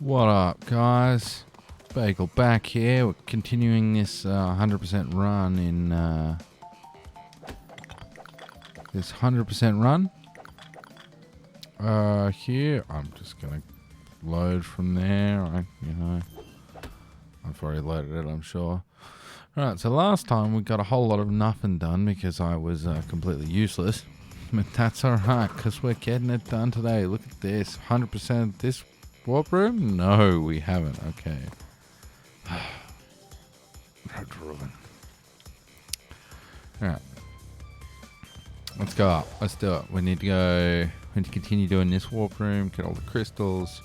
What up, guys? Bagel back here. We're continuing this 100% run in this 100% run. Here, I'm just gonna load from there. I've already loaded it, I'm sure. Alright, so last time we got a whole lot of nothing done because I was completely useless. But that's alright, because we're getting it done today. Look at this. 100% this warp room? No, we haven't. Okay. Alright. Let's go up. Let's do it. We need to continue doing this warp room, get all the crystals.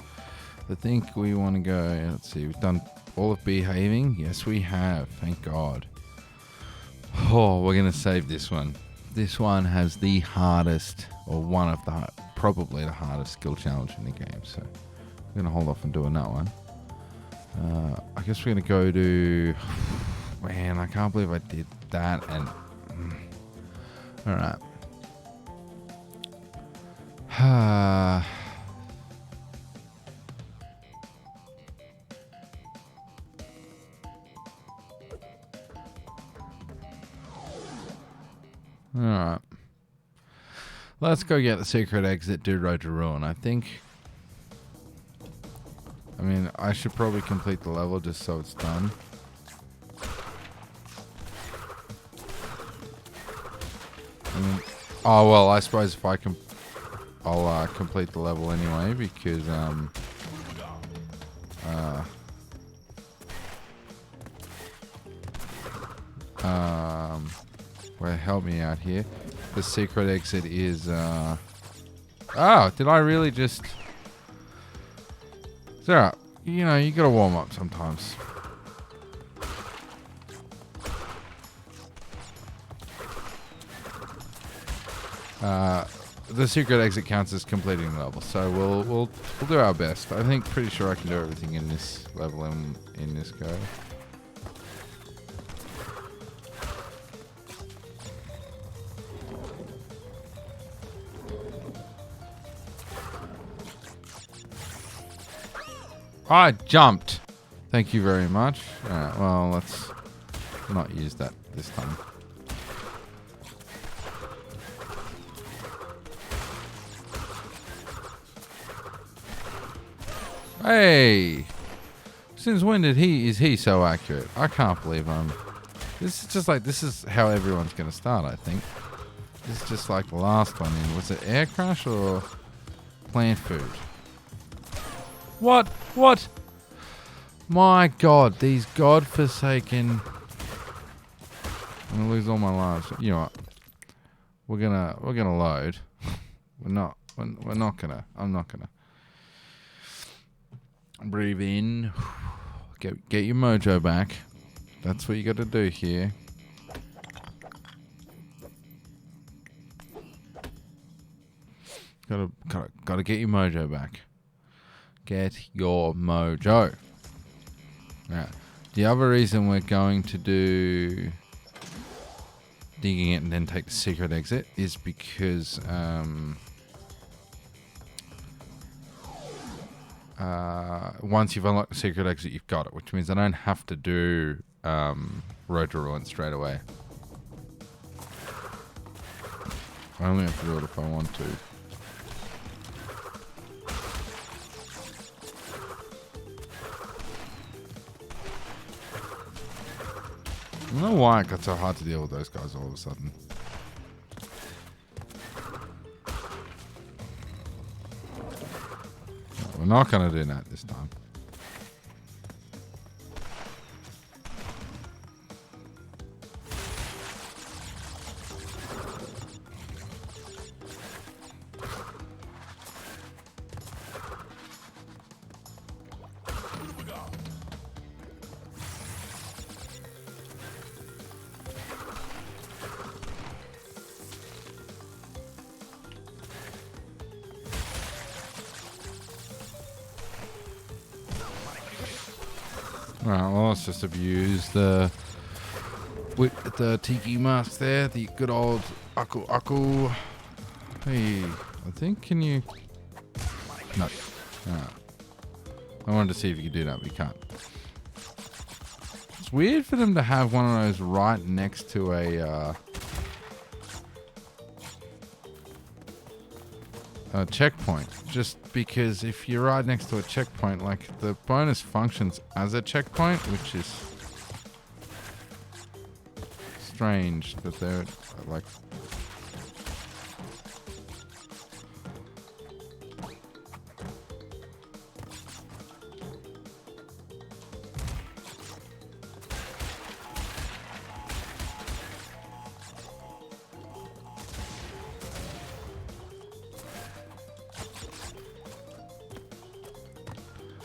I think we want to go, let's see, we've done all of behaving. Yes, we have. Thank God. Oh, we're going to save this one. This one has the hardest, or one of the, probably the hardest skill challenge in the game. So we're going to hold off on doing that one. I guess we're going to go to, man, I can't believe I did that. And all right. Alright. Let's go get the secret exit, do Road to Ruin. I mean, I should probably complete the level just so it's done. Oh, well, I suppose if I can, I'll complete the level anyway because, well, help me out here. The secret exit is, oh, did I really just... Sarah, you know, you gotta warm up sometimes. The secret exit counts as completing the level, so we'll do our best. I think, pretty sure I can do everything in this level in this go. I jumped. Thank you very much. Alright, well, let's not use that this time. Hey! Since when is he so accurate? I can't believe this is just like, this is how everyone's gonna start, I think. This is just like the last one in, was it Air Crash or Plant Food? What? What? My God, these godforsaken... I'm gonna lose all my lives. You know what? We're gonna load. We're not gonna. I'm not gonna. Breathe in. Get your mojo back. That's what you got to do here. Gotta get your mojo back. Get your mojo. Right. The other reason we're going to do digging it and then take the secret exit is because once you've unlocked the secret exit, you've got it, which means I don't have to do Road to Ruin straight away. I only have to do it if I want to. I don't know why it got so hard to deal with those guys all of a sudden. We're not going to do that this time. Right, well, let's just abuse the tiki mask there, the good old Aku. Hey, I think, can you... No. I wanted to see if you could do that, but you can't. It's weird for them to have one of those right next to a checkpoint. Just because if you're right next to a checkpoint, like the bonus functions as a checkpoint, which is strange that they're like.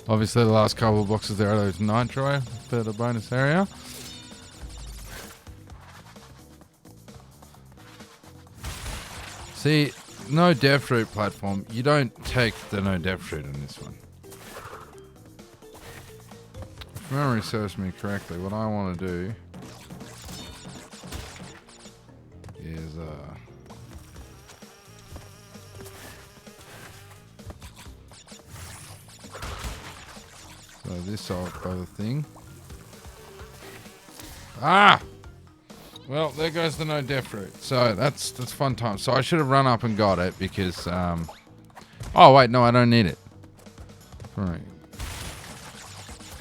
Obviously, the last couple of boxes there are those nitro for the bonus area. See, no depth root platform. You don't take the no depth root in this one. If memory serves me correctly, what I want to do is so this other thing. Ah! Well, there goes the no depth root. So that's fun time. So I should have run up and got it because oh wait, no, I don't need it. All right.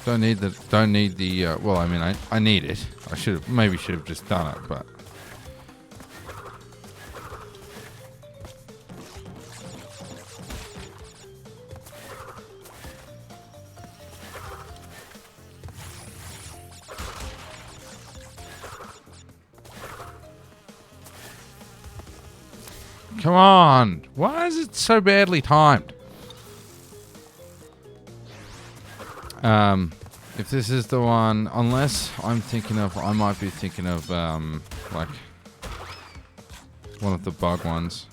Don't need the well, I mean I need it. I should have just done it, but come on! Why is it so badly timed? If this is the one, unless I'm thinking of, I might be thinking of, like, one of the bug ones.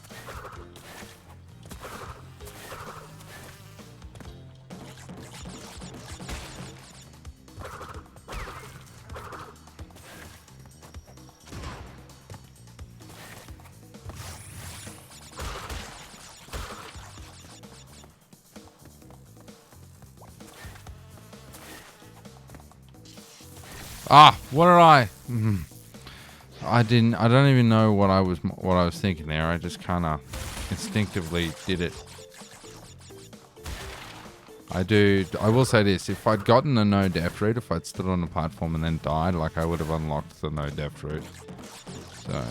Ah, what did I? I don't even know what I was thinking there. I just kind of instinctively did it. I will say this: if I'd gotten a no depth route, if I'd stood on the platform and then died, like I would have unlocked the no depth route. So.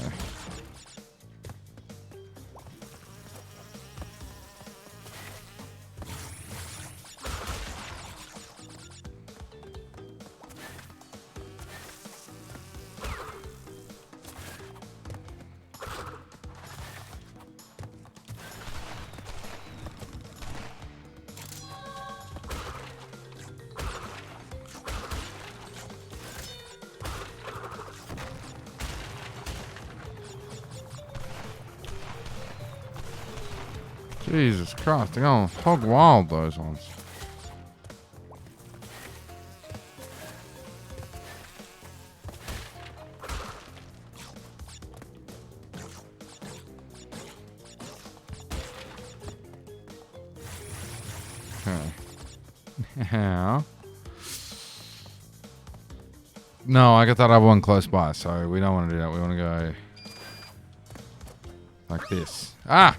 Jesus Christ, they're going hog wild, those ones. Okay. Now. No, I got that other one close by, so we don't want to do that. We want to go like this. Ah!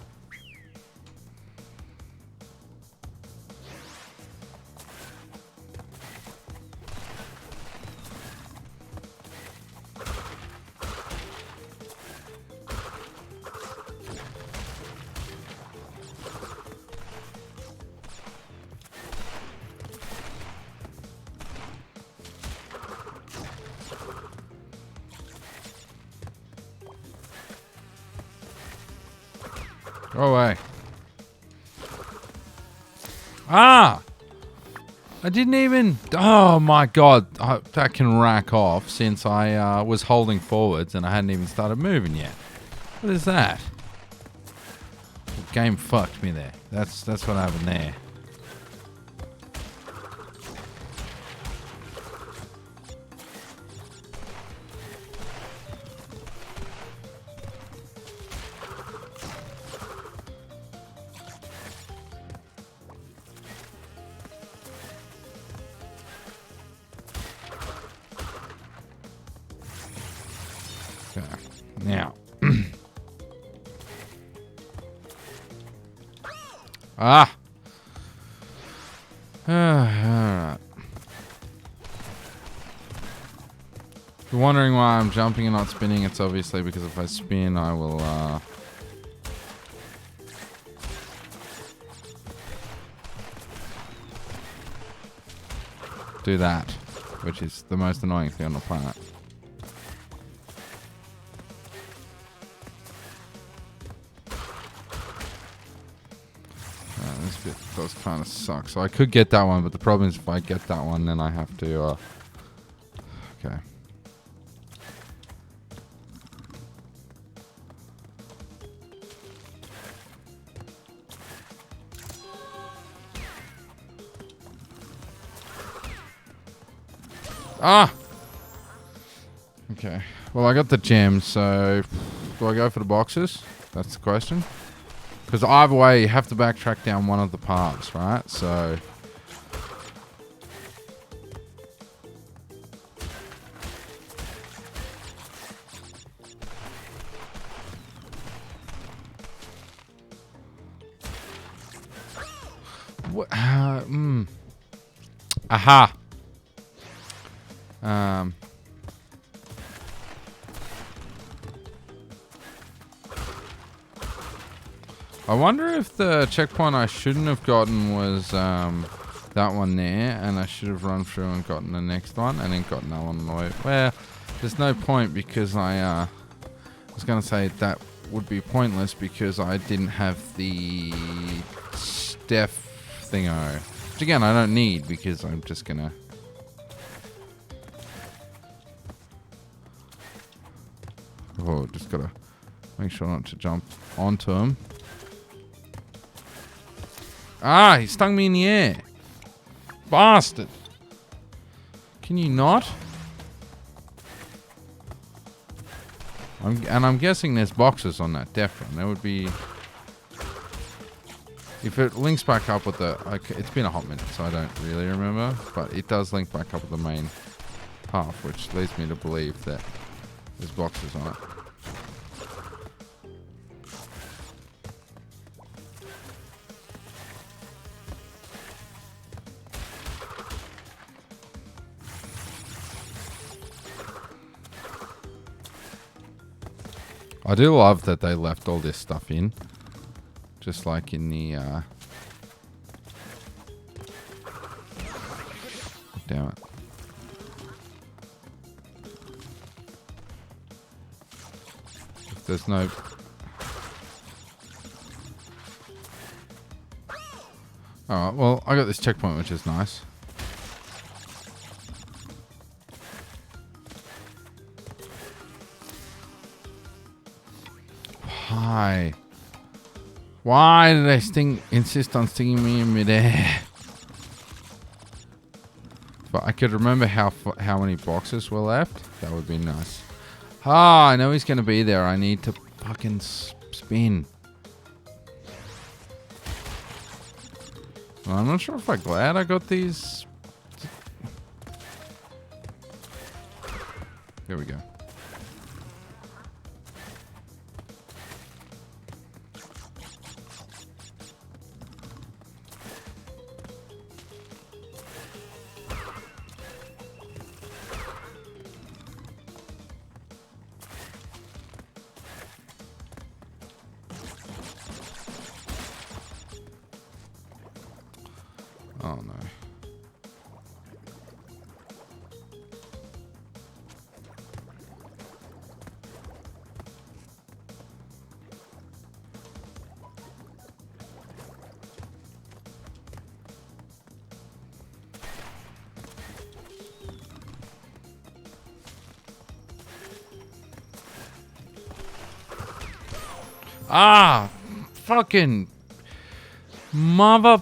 Go away. Ah! I didn't even... Oh my god. That can rack off since I was holding forwards and I hadn't even started moving yet. What is that? The game fucked me there. That's what happened there. Now. Ah! Alright. If you're wondering why I'm jumping and not spinning, it's obviously because if I spin, I will, do that, which is the most annoying thing on the planet. This bit does kind of suck. So I could get that one, but the problem is if I get that one, then I have to, okay. Ah! Okay. Well, I got the gem, so do I go for the boxes? That's the question. Because either way, you have to backtrack down one of the paths, right? So... Aha! I wonder if the checkpoint I shouldn't have gotten was that one there, and I should have run through and gotten the next one, and then gotten that one on the way. Well, there's no point because I was going to say that would be pointless because I didn't have the step thingo. Which again, I don't need because I'm just going to... Oh, just got to make sure not to jump onto him. Ah, he stung me in the air. Bastard. Can you not? I'm guessing there's boxes on that death run. There would be... If it links back up with the... Okay, it's been a hot minute, so I don't really remember. But it does link back up with the main path, which leads me to believe that there's boxes on it. I do love that they left all this stuff in. Just like in the... Damn it. If there's no... Alright, well, I got this checkpoint, which is nice. Why? Why did they insist on stinging me in midair? But I could remember how many boxes were left. That would be nice. Ah, I know he's going to be there. I need to fucking spin. Well, I'm not sure if I'm glad I got these. Here we go. Oh no. Ah! Fucking mother...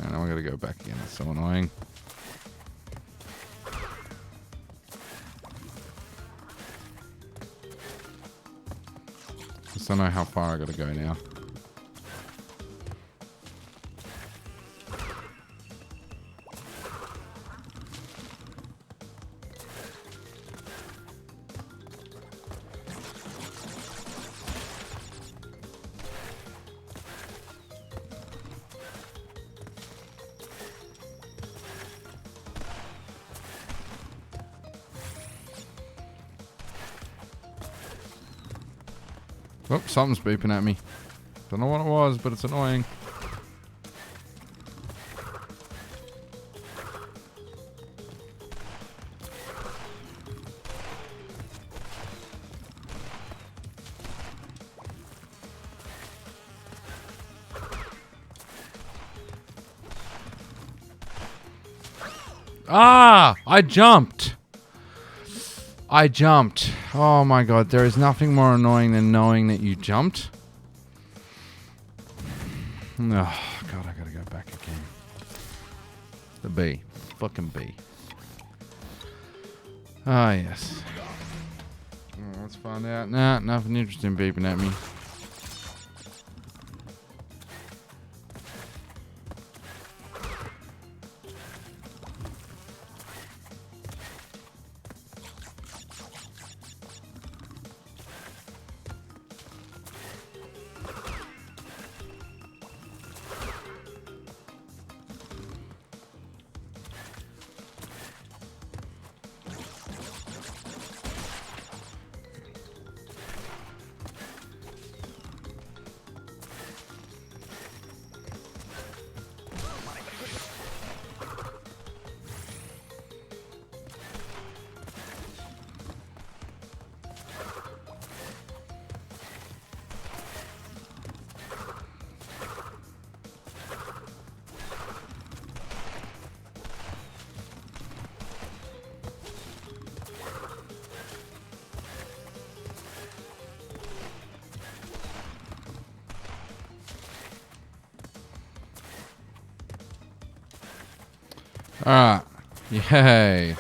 I know I gotta go back again. It's so annoying. Just don't know how far I gotta go now. Oh, something's beeping at me. Don't know what it was, but it's annoying. Ah! I jumped! I jumped. Oh my god, there is nothing more annoying than knowing that you jumped. Oh god, I gotta go back again. The bee. Fucking bee. Ah, yes. Oh, let's find out. Nah, nothing interesting beeping at me. Alright. Yay.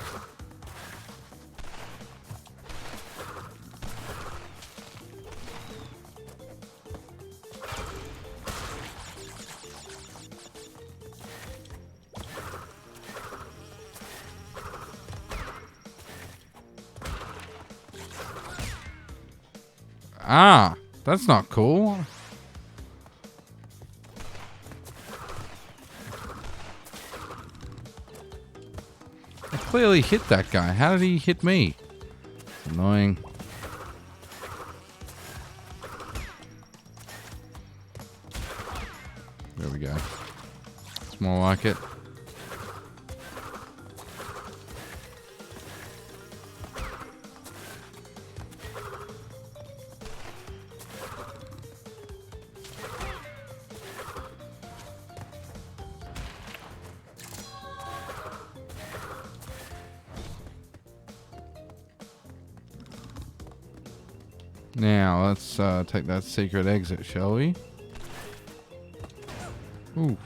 Ah, that's not cool. I clearly hit that guy. How did he hit me? It's annoying. There we go. It's more like it. Now, let's take that secret exit, shall we? Oof.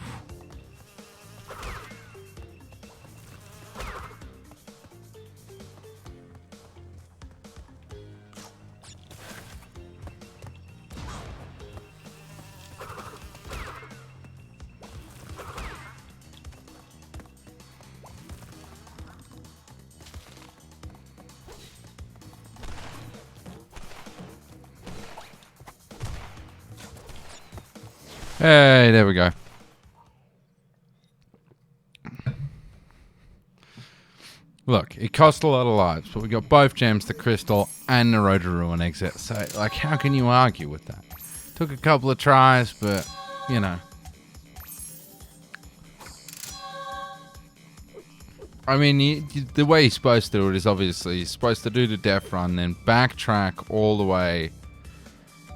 Hey, there we go. Look, it cost a lot of lives, but we got both gems, the crystal, and the Road to Ruin exit. So, like, how can you argue with that? Took a couple of tries, but, you know. I mean, the way you're supposed to do it is obviously you're supposed to do the death run, then backtrack all the way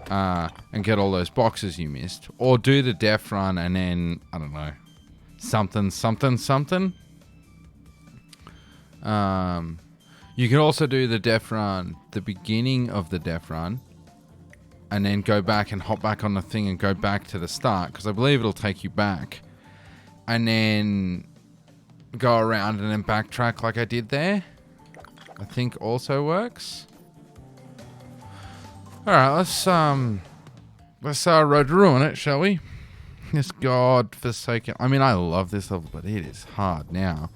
and get all those boxes you missed. Or do the death run and then, I don't know, something. You can also do the death run, the beginning of the death run, and then go back and hop back on the thing and go back to the start, because I believe it'll take you back. And then go around and then backtrack like I did there. I think also works. Alright, let's Road to Ruin it, shall we? This godforsaken... I mean, I love this level, but it is hard now.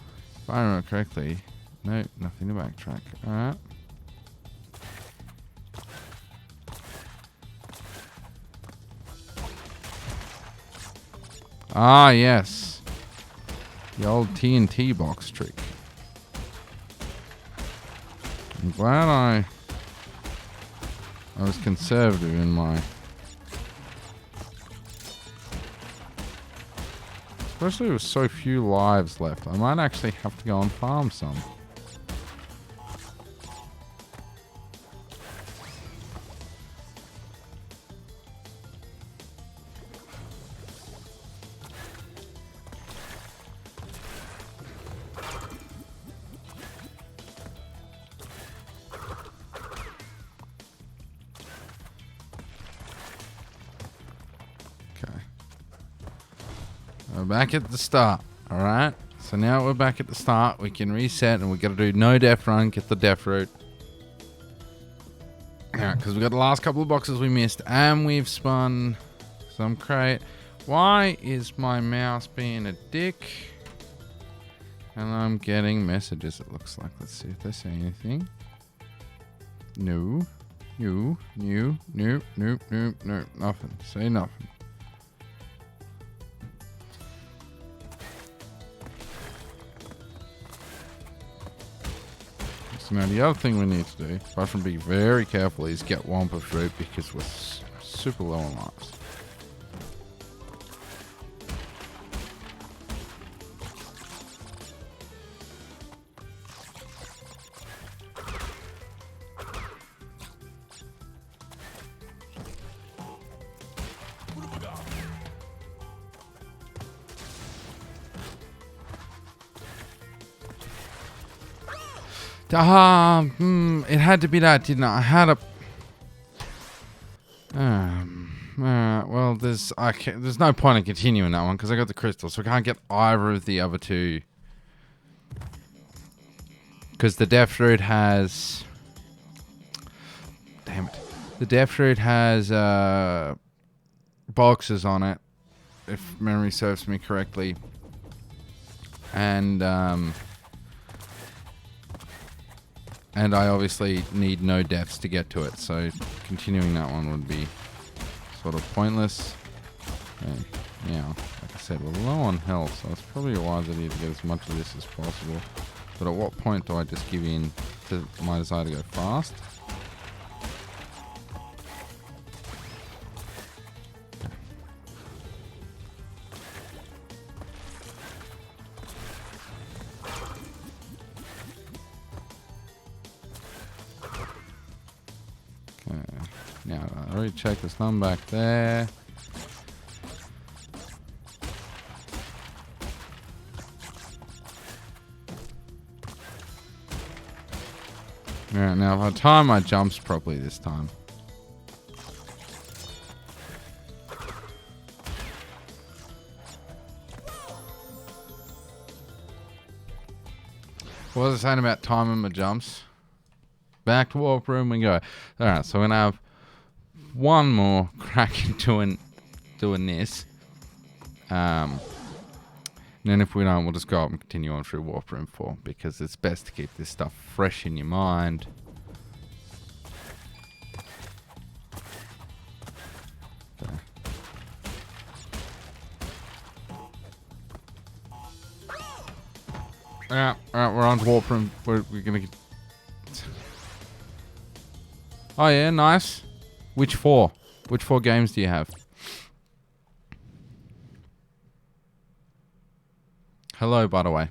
If I remember correctly... No, nothing to backtrack. Alright. Ah, yes. The old TNT box trick. I'm glad I I was conservative in my... Especially with so few lives left. I might actually have to go and farm some. Back at the start, alright? So now we're back at the start, we can reset and we got to do no death run, get the death root. Alright, because we got the last couple of boxes we missed and we've spun some crate. Why is my mouse being a dick? And I'm getting messages, it looks like. Let's see if they say anything. No. No. No. No. No. No. No. Nothing. Say nothing. So now the other thing we need to do, apart from being very careful, is get Wampa fruit because we're super low on lives. It had to be that, didn't it? I had a... well, there's no point in continuing that one because I got the crystal, so I can't get either of the other two. Because the death root has... Damn it. The death root has boxes on it, if memory serves me correctly. And I obviously need no deaths to get to it, so continuing that one would be sort of pointless. And, yeah, like I said, we're low on health, so it's probably a wise idea to get as much of this as possible. But at what point do I just give in to my desire to go fast? Now, I already checked there's none back there. Alright, now if I time my jumps properly this time. What was I saying about timing my jumps? Back to warproom we go. Alright, so we're going to have one more crack at doing this. And then if we don't, we'll just go up and continue on through warproom 4 because it's best to keep this stuff fresh in your mind. Okay. Yeah, alright, we're on to warproom. We're gonna get... Oh yeah, nice. Which 4? Which 4 games do you have? Hello, by the way.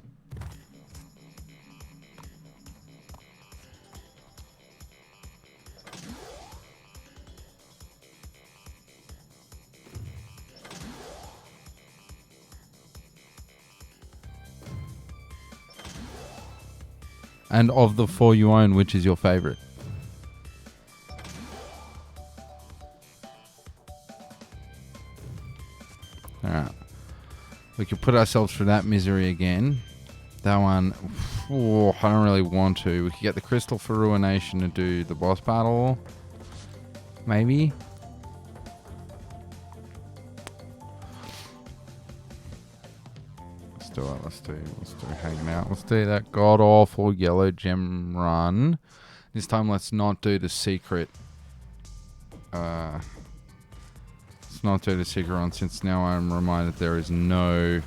And of the 4 you own, which is your favorite? Alright. We could put ourselves through that misery again. That one, oh, I don't really want to. We could get the crystal for ruination to do the boss battle. Maybe. Let's do it. Let's do hanging out. Let's do that god awful yellow gem run. This time let's not do the secret. Let's not do the secret run since now I'm reminded there is no...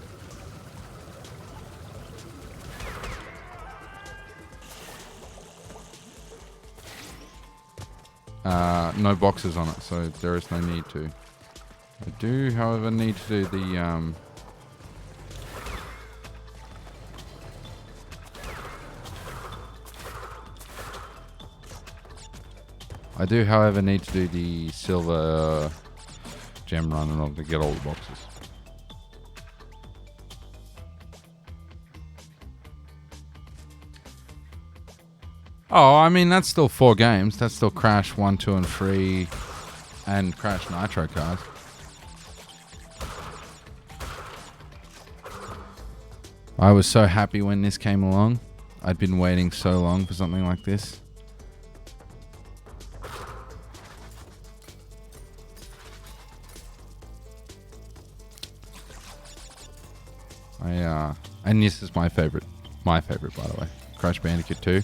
no boxes on it, so there is no need to. I do, however, need to do the I do, however, need to do the silver gem run in order to get all the boxes. Oh, I mean, that's still 4 games. That's still Crash 1, 2, and 3, and Crash Nitro Cars. I was so happy when this came along. I'd been waiting so long for something like this. And this is my favorite by the way. Crash Bandicoot 2.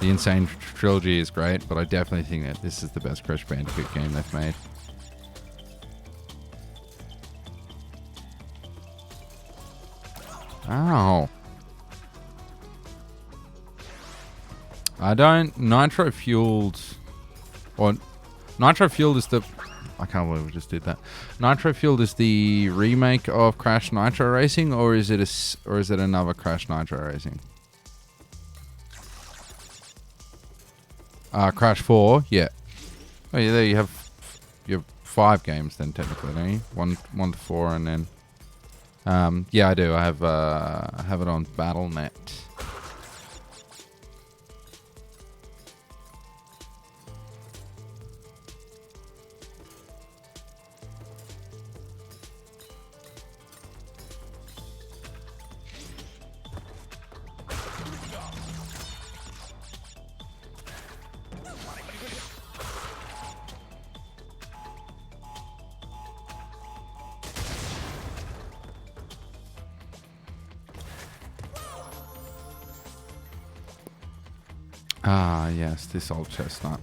The Insane Trilogy is great, but I definitely think that this is the best Crash Bandicoot game they've made. Ow. Nitro Fueled is the... I can't believe we just did that. Nitro Fueled is the remake of Crash Nitro Racing, or is it another Crash Nitro Racing? Crash 4, yeah. Oh yeah, there you have 5 games then technically, don't you? 1 to 4, and then yeah, I do. I have it on BattleNet. Ah, yes, this old chestnut.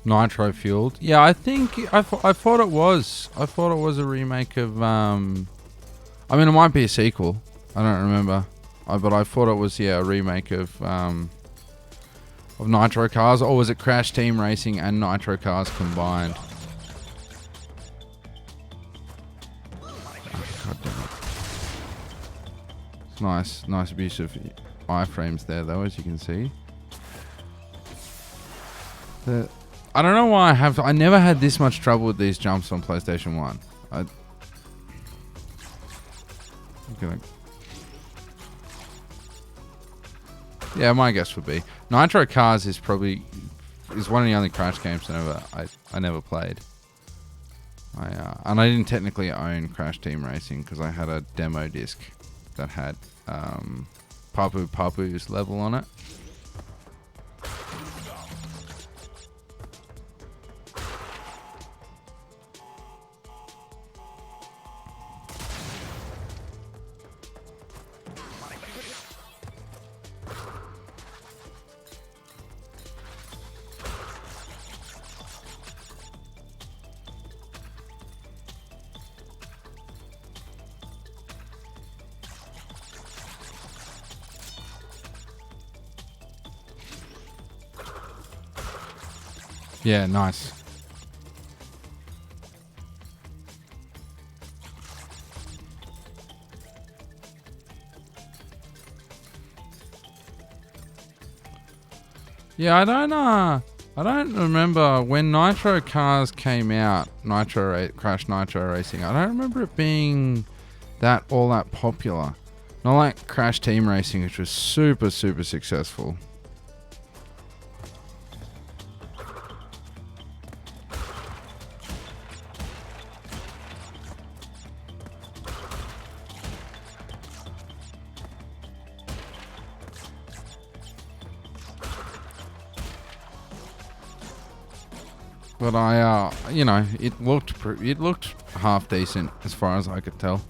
Nitro Fueled. Yeah, I think I thought it was. I thought it was a remake of. I mean, it might be a sequel. I don't remember. But I thought it was a remake of Nitro Cars, or was it Crash Team Racing and Nitro Cars combined? God damn it. Nice abuse of iframes there, though, as you can see. I don't know why I never had this much trouble with these jumps on PlayStation 1. Yeah, my guess would be Nitro Cars is one of the only Crash games I never played. And I didn't technically own Crash Team Racing because I had a demo disc that had Papu Papu's level on it. Yeah, nice. Yeah, I don't remember when Nitro Cars came out, Crash Nitro Racing. I don't remember it being all that popular. Not like Crash Team Racing, which was super, super successful. But it looked half decent as far as I could tell.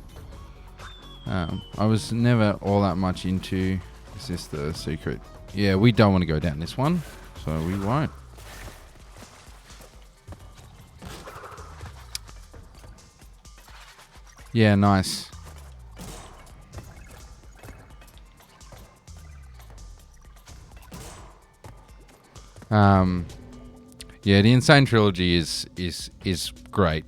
I was never all that much into. Is this the secret? Yeah, we don't want to go down this one, so we won't. Yeah, nice. Yeah, the Insane Trilogy is great.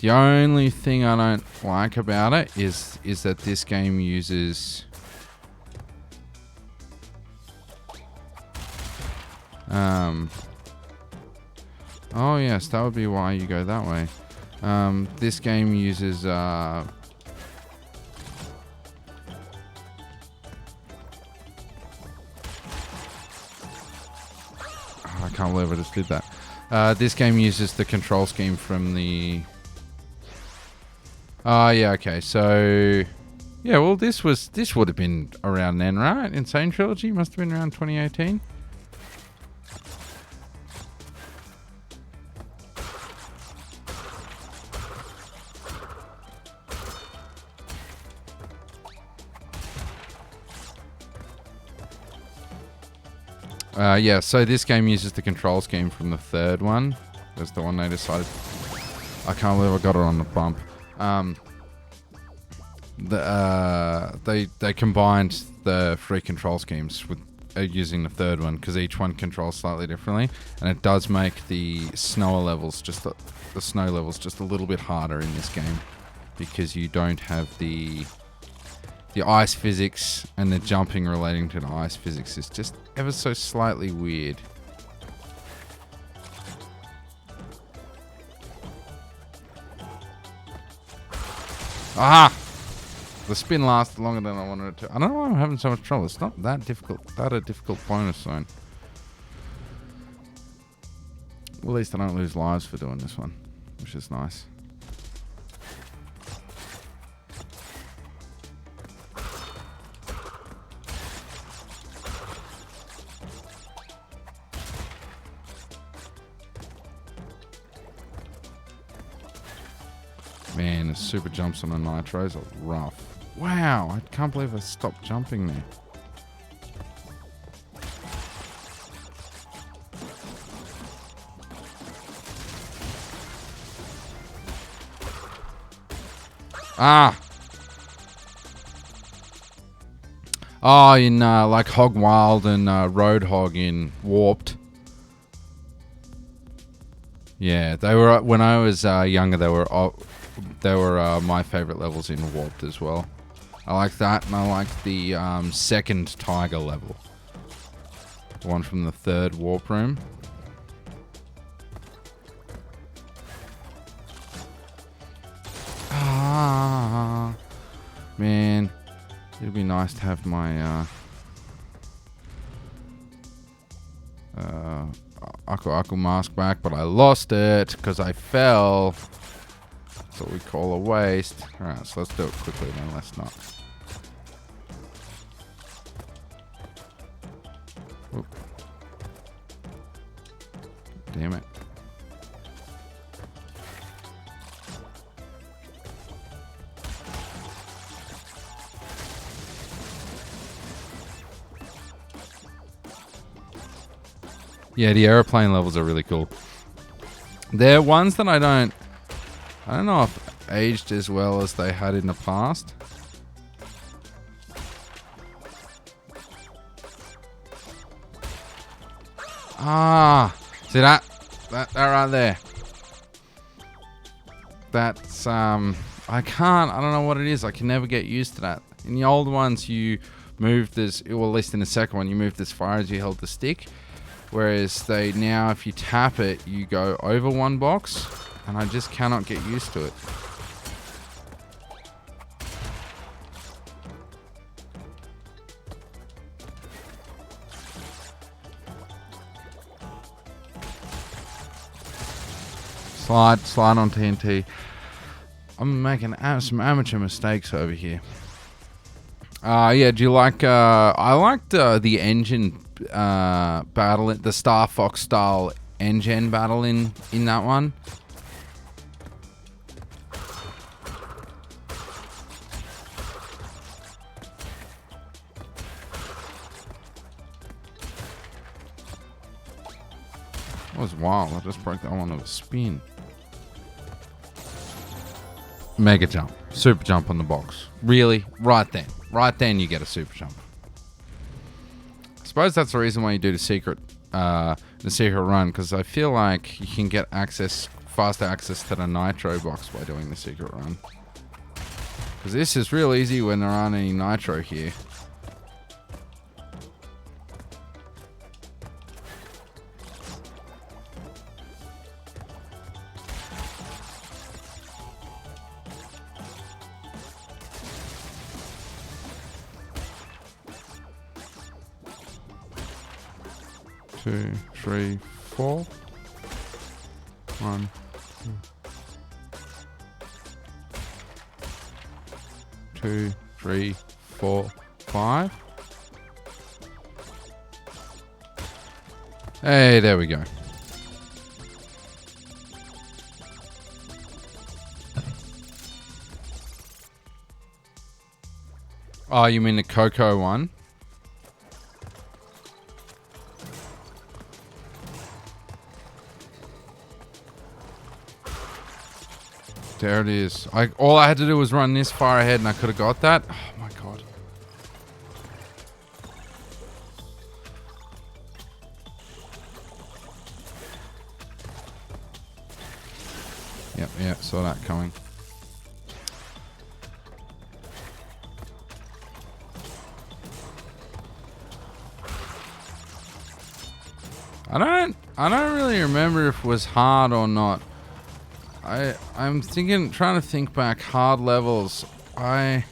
The only thing I don't like about it is that this game uses oh yes, that would be why you go that way. This game uses I can't believe I just did that. This game uses the control scheme from the... Oh, yeah, okay. So, yeah, well, this would have been around then, right? Insane Trilogy must have been around 2018. Yeah, so this game uses the control scheme from the third one. That's the one they decided. I can't believe I got it on the bump. They combined the three control schemes with using the third one because each one controls slightly differently, and it does make the snow levels just a little bit harder in this game because you don't have the ice physics, and the jumping relating to the ice physics is just ever so slightly weird. Ah! The spin lasted longer than I wanted it to. I don't know why I'm having so much trouble. It's not that difficult. That a difficult bonus zone. Well, at least I don't lose lives for doing this one, which is nice. Man, the super jumps on the nitros are rough. Wow, I can't believe I stopped jumping there. Ah! Oh, in like Hog Wild and Roadhog in Warped. Yeah, they were, when I was younger, they were my favorite levels in Warped as well. I like that, and I like the second Tiger level. The one from the third warp room. Ah, man. It'd be nice to have my Aku mask back, but I lost it because I fell. That's what we call a waste. Alright, so let's do it quickly then, let's not. Oop. Damn it. Yeah, the aeroplane levels are really cool. They're ones that I don't know if aged as well as they had in the past. Ah, see that right there. That's I don't know what it is. I can never get used to that. In the old ones, you moved this, well, at least in the second one, you moved as far as you held the stick. Whereas they now, if you tap it, you go over one box, and I just cannot get used to it. Slide on TNT. I'm making some amateur mistakes over here. Yeah, do you like, I liked the engine battle, the Star Fox style engine battle in that one. That was wild. I just broke that one with a spin. Mega jump. Super jump on the box. Really? Right then. Right then you get a super jump. I suppose that's the reason why you do the secret the secret run, because I feel like you can get faster access to the nitro box by doing the secret run. Because this is real easy when there aren't any nitro here. Two, three, four. 1, 2, 3, 4, 5. Hey, there we go. Oh, you mean the Cocoa one? There it is. All I had to do was run this far ahead and I could have got that. Oh my god. Yep, saw that coming. I don't really remember if it was hard or not. I'm trying to think back. Hard levels. I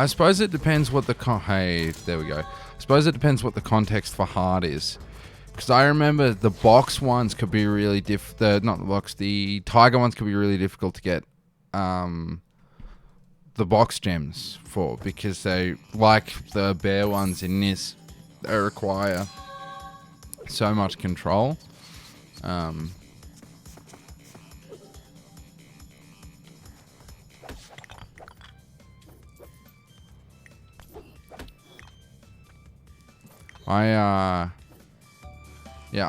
suppose it depends what the hey, there we go. I suppose it depends what the context for hard is. Because I remember the box ones could be really the tiger ones could be really difficult to get the box gems for, because they, like the bear ones in this, they require so much control. Yeah,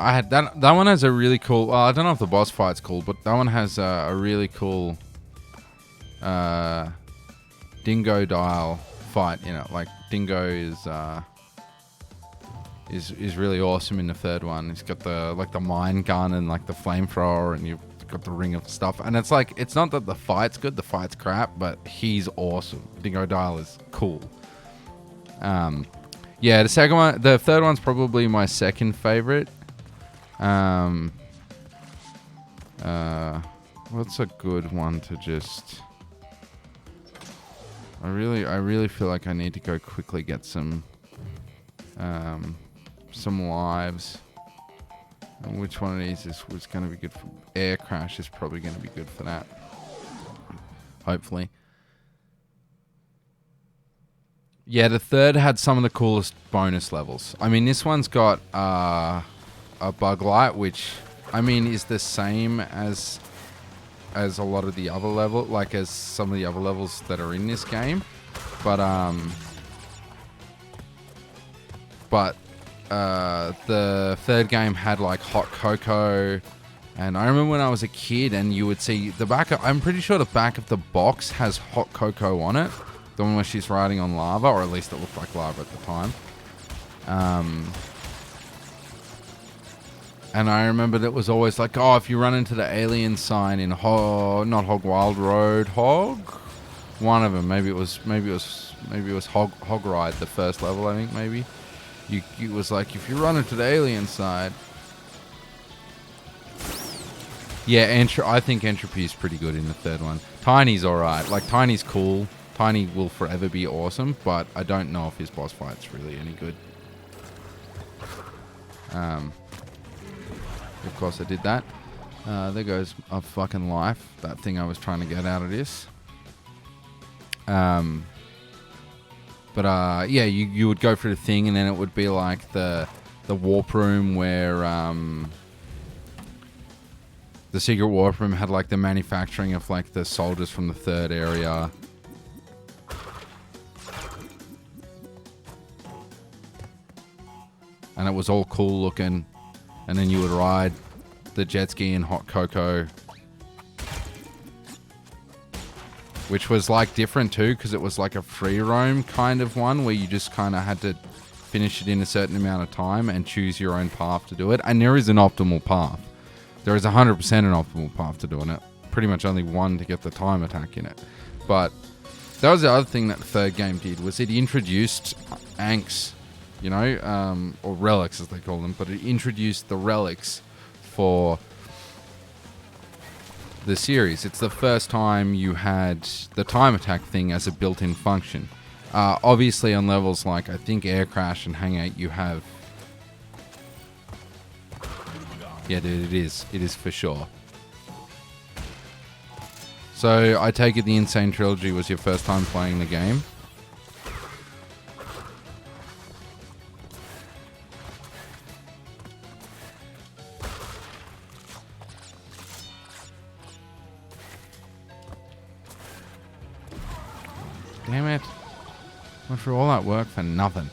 I had that one has a really cool, well, I don't know if the boss fight's cool, but that one has a really cool dingo dial fight, you know, like Dingo is really awesome in the third one. He's got the mine gun and like the flamethrower, and you've got the ring of stuff. And it's like, it's not that the fight's good, the fight's crap, but he's awesome. Dingo Dial is cool. Yeah, the third one's probably my second favorite. What's a good one to just... I really feel like I need to go quickly get some lives. And which one of these was going to be good for... Air Crash is probably going to be good for that. Hopefully. Yeah, the third had some of the coolest bonus levels. I mean, this one's got a bug light, which, I mean, is the same as a lot of the other level, like as some of the other levels that are in this game. But the third game had like hot cocoa, and I remember when I was a kid and you would see the back of, I'm pretty sure the back of the box has hot cocoa on it, the one where she's riding on lava, or at least it looked like lava at the time. And I remember that was always like, oh, if you run into the alien sign in not Hog Wild Road, one of them, maybe it was Hog Ride, the first level, I think, maybe. It was like, if you run into the alien side. Yeah, I think Entropy is pretty good in the third one. Tiny's alright. Like, Tiny's cool. Tiny will forever be awesome, but I don't know if his boss fight's really any good. Of course I did that. There goes a fucking life. That thing I was trying to get out of this. Yeah, you would go through the thing, and then it would be like the warp room where the secret warp room had like the manufacturing of like the soldiers from the third area. And it was all cool looking. And then you would ride the jet ski in hot cocoa, which was like different too, because it was like a free roam kind of one where you just kind of had to finish it in a certain amount of time and choose your own path to do it. And there is an optimal path. There is 100% an optimal path to doing it. Pretty much only one to get the time attack in it. But that was the other thing that the third game did, was it introduced Anks, you know, or relics as they call them, but it introduced the relics for the series. It's the first time you had the time attack thing as a built-in function. Obviously on levels like, I think, Air Crash and Hang-8, you have... Yeah, dude, it is. It is for sure. So, I take it the Insane Trilogy was your first time playing the game? Damn it. Went through all that work for nothing.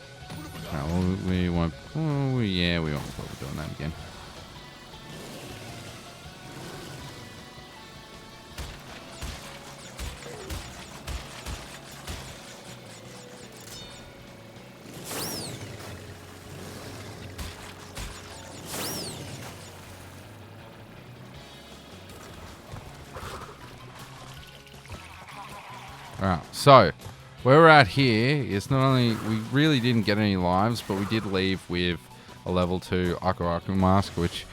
Right, well, we won't... Oh, yeah, we won't bother doing that again. Alright, so where we're at here is not only we really didn't get any lives, but we did leave with a level 2 Aku Aku Mask, which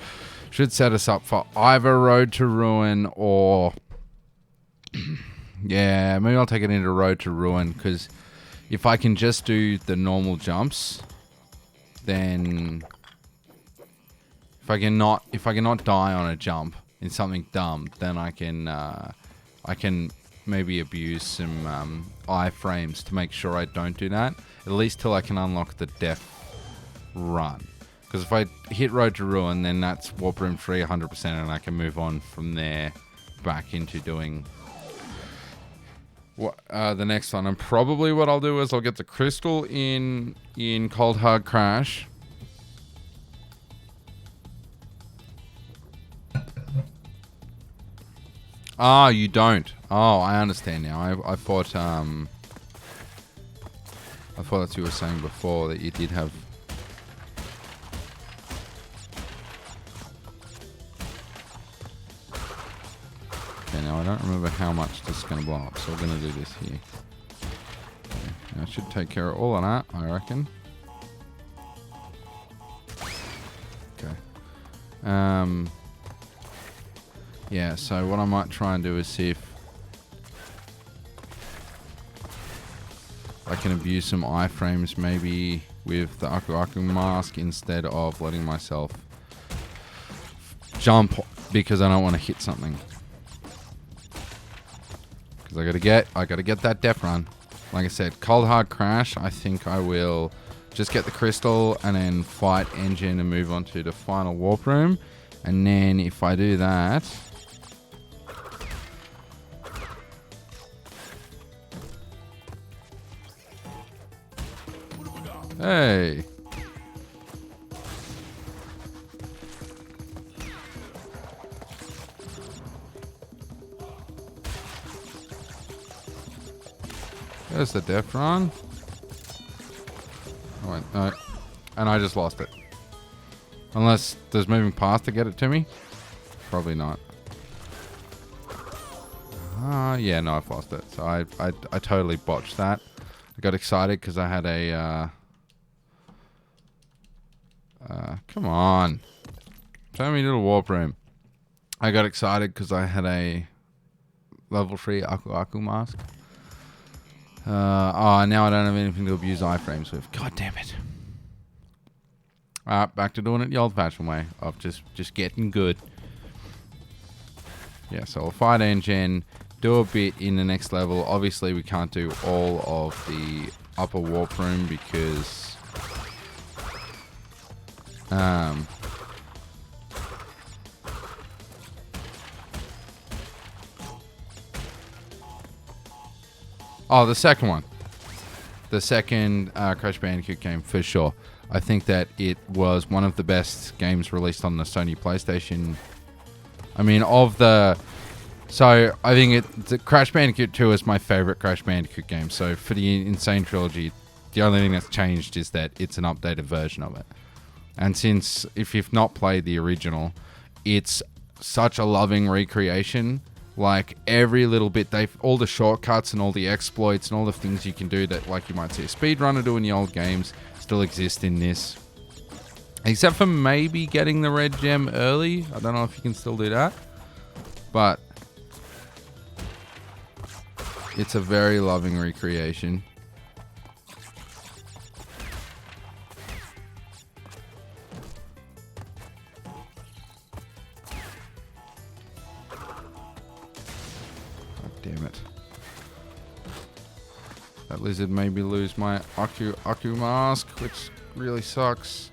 should set us up for either Road to Ruin or... yeah, maybe I'll take it into Road to Ruin, because if I can just do the normal jumps, then... If I cannot die on a jump in something dumb, then I can maybe abuse some iframes to make sure I don't do that. At least till I can unlock the death run. Because if I hit Road to Ruin, then that's Warp Room 3 100%, and I can move on from there back into doing what, the next one. And probably what I'll do is I'll get the crystal in Cold Hard Crash. Ah, you don't. Oh, I understand now. I thought that's what you were saying before, that you did have... Okay, now I don't remember how much this is going to blow up, so we're going to do this here. Okay, that should take care of all of that, I reckon. Okay. Yeah, so what I might try and do is see if I can abuse some iframes maybe with the Aku Aku Mask instead of letting myself jump because I don't want to hit something. Because I gotta get that death run. Like I said, Cold Hard Crash, I think I will just get the crystal and then fight Engine and move on to the final warp room. And then if I do that... Hey. There's the death run. Oh, wait, no. And I just lost it. Unless there's moving past to get it to me. Probably not. Yeah, no, I've lost it. So I totally botched that. I got excited because I had a... come on. Show me little warp room. I got excited because I had a level 3 Aku Aku Mask. Oh, now I don't have anything to abuse iframes with. God damn it. Alright, back to doing it the old-fashioned way of just getting good. Yeah, so I'll fight Engine, do a bit in the next level. Obviously, we can't do all of the upper warp room because... Oh, the second one. The second Crash Bandicoot game, for sure. I think that it was one of the best games released on the Sony PlayStation. I mean, of the... So, I think the Crash Bandicoot 2 is my favorite Crash Bandicoot game. So, for the Insane Trilogy, The only thing that's changed is that it's an updated version of it. And since, if you've not played the original, it's such a loving recreation. Like, every little bit, all the shortcuts and all the exploits and all the things you can do that, like, you might see a speedrunner do in the old games, still exist in this. Except for maybe getting the red gem early. I don't know if you can still do that. But it's a very loving recreation. Damn it. That lizard made me lose my Aku mask, which really sucks.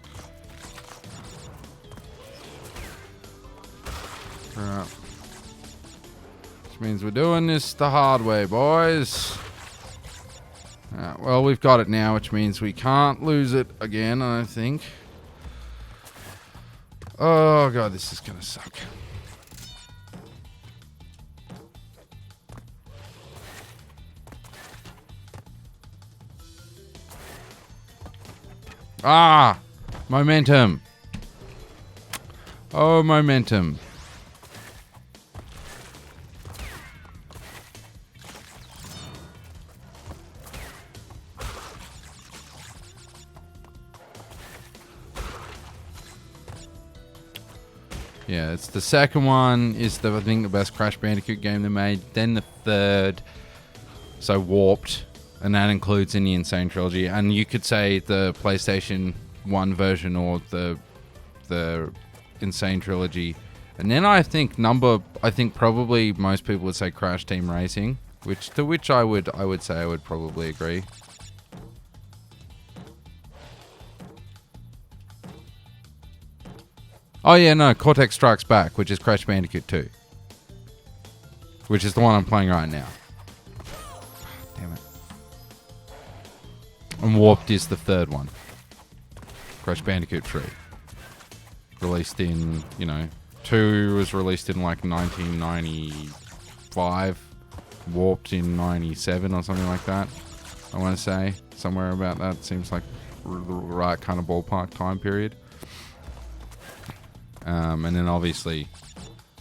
Right. Which means we're doing this the hard way, boys. Right, well, we've got it now, which means we can't lose it again, I think. Oh, God, this is gonna suck. Ah! Momentum. Oh, momentum. Yeah, it's the second one is I think the best Crash Bandicoot game they made. Then the third, so Warped. And that includes in the Insane Trilogy. And you could say the PlayStation 1 version or the Insane Trilogy. And then I think probably most people would say Crash Team Racing, which I would say I would probably agree. Oh yeah, no, Cortex Strikes Back, which is Crash Bandicoot 2. Which is the one I'm playing right now. Damn it. And Warped is the third one. Crash Bandicoot 3. Released in, 2 was released in like 1995. Warped in 97 or something like that. I want to say. Somewhere about that. Seems like the right kind of ballpark time period. And then obviously,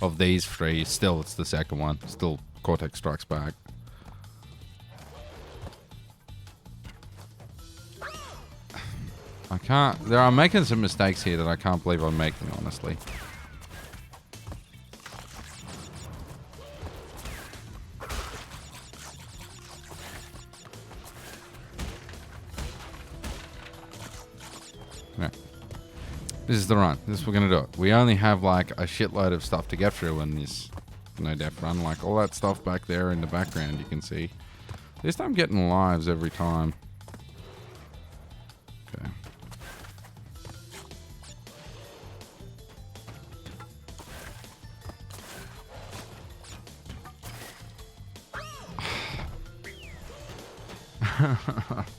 of these three, still it's the second one. Still Cortex Strikes Back. I'm making some mistakes here that I can't believe I'm making, honestly. Right. This is the run. This is what we're going to do it. We only have like a shitload of stuff to get through in this No Death run. Like all that stuff back there in the background you can see. At least I'm getting lives every time. Okay.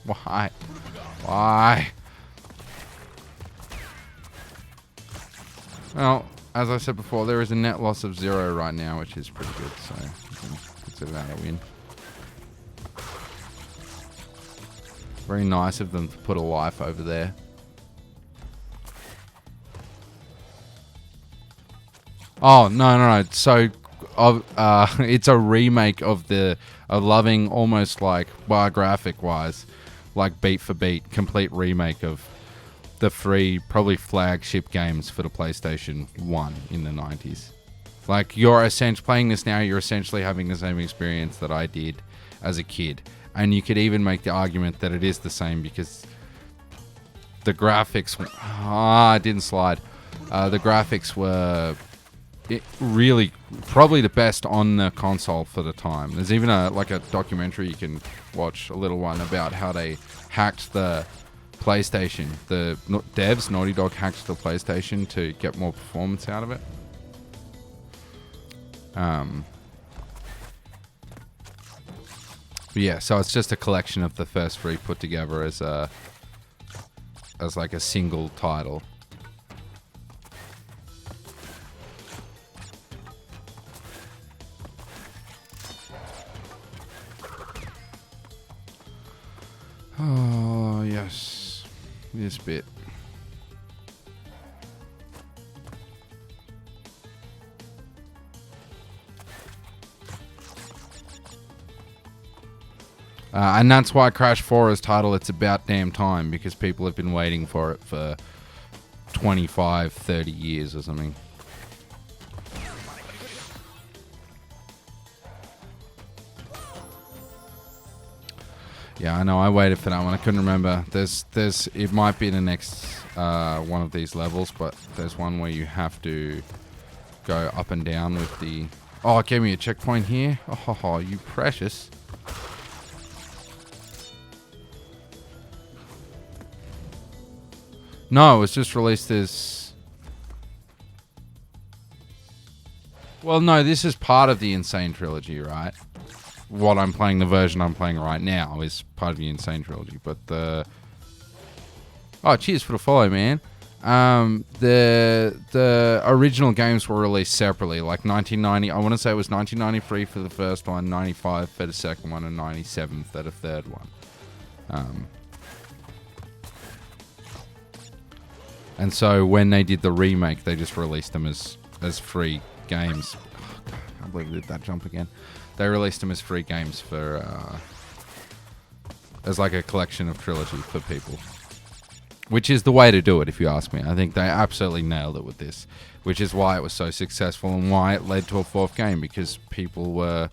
Why? Why? Well, as I said before, there is a net loss of 0 right now, which is pretty good, so you can consider that a win. Very nice of them to put a life over there. Oh, no. So, it's a remake of loving almost like, graphic-wise, like beat for beat, complete remake of the 3 probably flagship games for the PlayStation 1 in the 90s. Like, you're essentially playing this now, you're essentially having the same experience that I did as a kid. And you could even make the argument that it is the same because the graphics... it didn't slide. The graphics were really probably the best on the console for the time. There's even a documentary you can watch, a little one, about how they hacked the PlayStation. The devs, Naughty Dog, hacked the PlayStation to get more performance out of it. Yeah, so it's just a collection of the first 3 put together as like a single title. Oh, yes. This bit. And that's why Crash 4 is titled It's About Damn Time, because people have been waiting for it for 25, 30 years or something. Yeah, I know. I waited for that one. I couldn't remember. It might be the next one of these levels, but there's one where you have to go up and down with the... Oh, it gave me a checkpoint here. Oh, you precious. No, it was just released as... Well, no, this is part of the Insane Trilogy, right? What I'm playing, the version I'm playing right now, is part of the Insane Trilogy. But the... Oh, cheers for the follow, man. The original games were released separately, like 1990. I want to say it was 1993 for the first one, 95 for the second one, and 97 for the third one. And so when they did the remake, they just released them as free games. Oh, God, I can't believe I did that jump again. They released them as free games for as like a collection of trilogy for people. Which is the way to do it, if you ask me. I think they absolutely nailed it with this. Which is why it was so successful and why it led to a fourth game. Because people were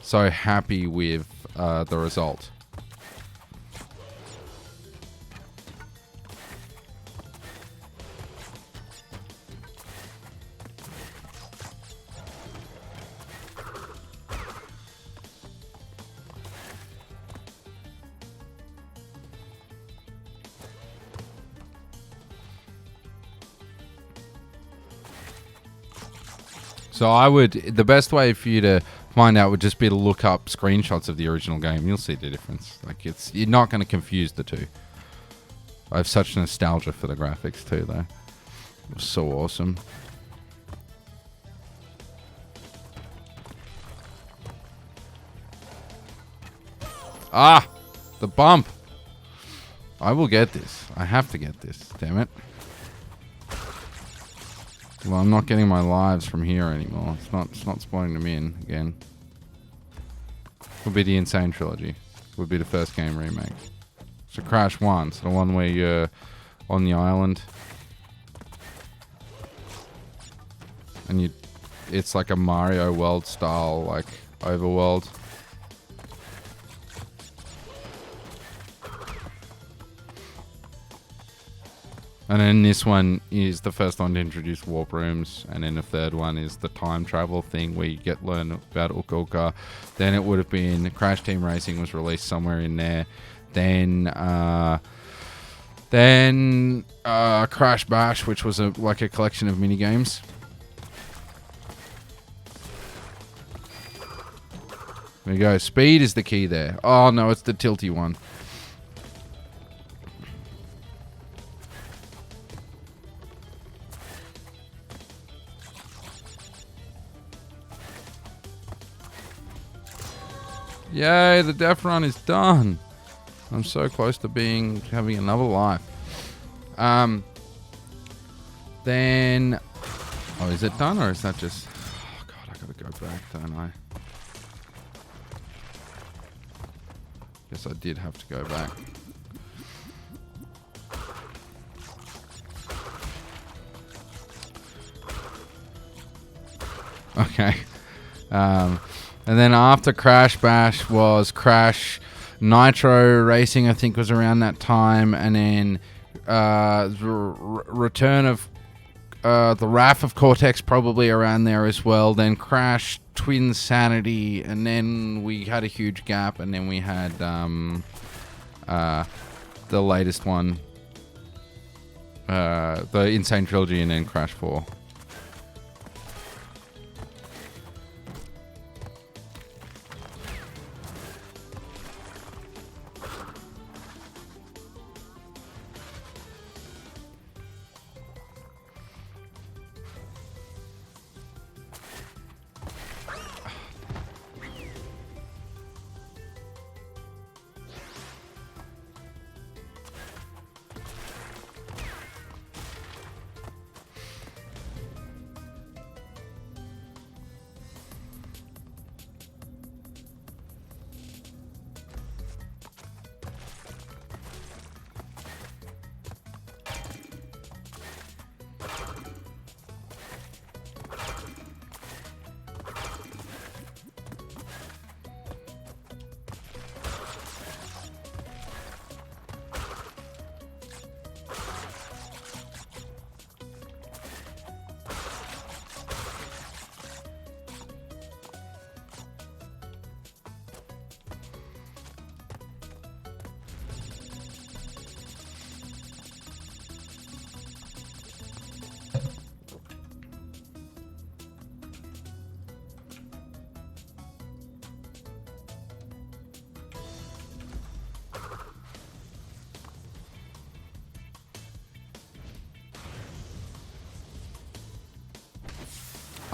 so happy with the result. So the best way for you to find out would just be to look up screenshots of the original game. You'll see the difference. Like you're not going to confuse the two. I have such nostalgia for the graphics too, though. It was so awesome. Ah, the bump. I will get this. I have to get this. Damn it. Well, I'm not getting my lives from here anymore. It's not spawning them in again. Would be the Insane Trilogy. Would be the first game remake. So Crash 1, so the one where you're on the island. And it's like a Mario World style, like, overworld. And then this one is the first one to introduce warp rooms, and then the third one is the time travel thing where you learn about Uka Uka. Then it would have been Crash Team Racing was released somewhere in there. Then Crash Bash, which was like a collection of mini games. There you go. Speed is the key there. Oh no, it's the tilty one. Yay, the death run is done. I'm so close to having another life. Then... Oh, is it done or is that just... Oh, God, I gotta go back, don't I? Guess I did have to go back. Okay. And then after Crash Bash was Crash Nitro Racing, I think was around that time. And then Return of the Wrath of Cortex probably around there as well. Then Crash Twin Sanity. And then we had a huge gap. And then we had the latest one. The Insane Trilogy and then Crash 4.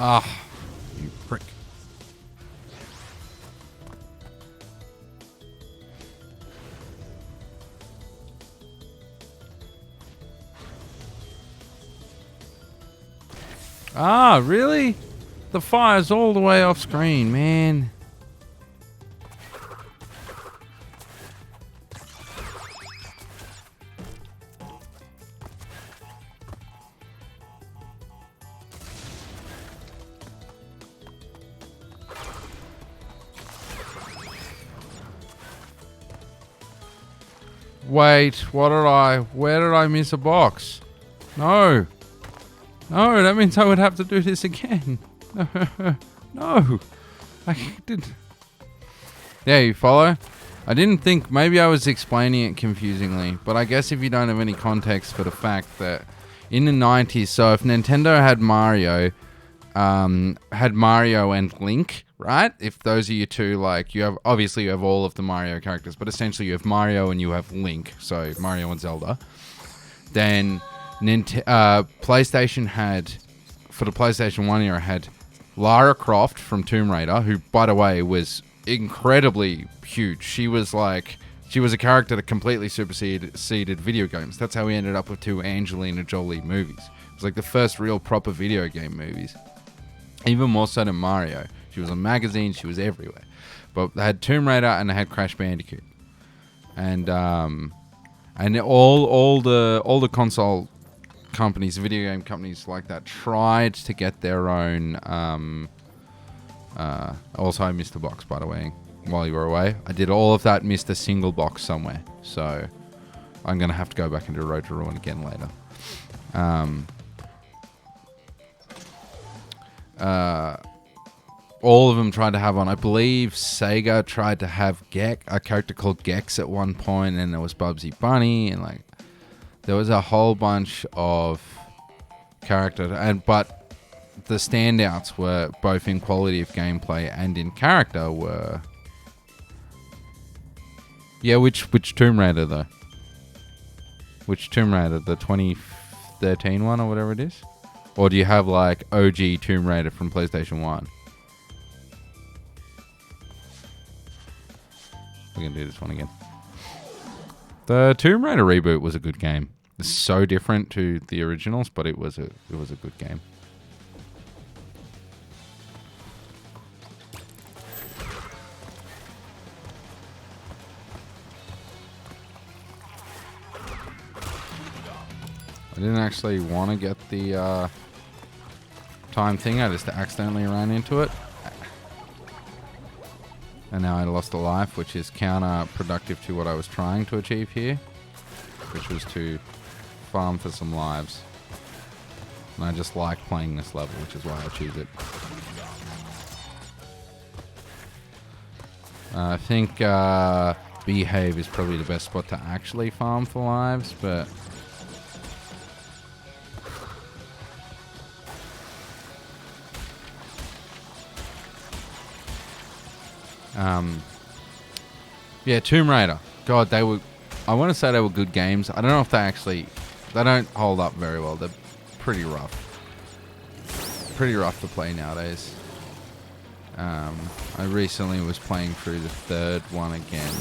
Ah, you prick. Ah, really? The fire's all the way off screen, man. Wait, where did I miss a box? No. No, that means I would have to do this again. No. I did. Yeah, you follow? I didn't think, maybe I was explaining it confusingly, but I guess if you don't have any context for the fact that in the 90s, so if Nintendo had Mario and Link, right? If those are your two, like, you have all of the Mario characters, but essentially you have Mario and you have Link, so Mario and Zelda. Then PlayStation had, for the PlayStation 1 era, had Lara Croft from Tomb Raider, who, by the way, was incredibly huge. She was a character that completely superseded video games. That's how we ended up with 2 Angelina Jolie movies. It was like the first real proper video game movies. Even more so than Mario. She was on magazines, she was everywhere. But they had Tomb Raider and they had Crash Bandicoot. And all the console companies, video game companies like that, tried to get their own. Also, I missed a box, by the way, while you were away. I did all of that, missed a single box somewhere. So I'm gonna have to go back and do Road to Ruin again later. All of them tried to have one. I believe Sega tried to have a character called Gex at one point, and there was Bubsy Bunny, and like there was a whole bunch of characters, but the standouts were both in quality of gameplay and in character were. Yeah, which Tomb Raider though? Which Tomb Raider? The 2013 one or whatever it is? Or do you have like OG Tomb Raider from PlayStation 1? We're going to do this one again. The Tomb Raider reboot was a good game. It's so different to the originals, but it was a good game. I didn't actually want to get the time thing. I just accidentally ran into it. And now I lost a life, which is counterproductive to what I was trying to achieve here, which was to farm for some lives. And I just like playing this level, which is why I choose it. I think Behave is probably the best spot to actually farm for lives, but... yeah, Tomb Raider. God, they were... I want to say they were good games. I don't know if they don't hold up very well. They're pretty rough. Pretty rough to play nowadays. I recently was playing through the third one again,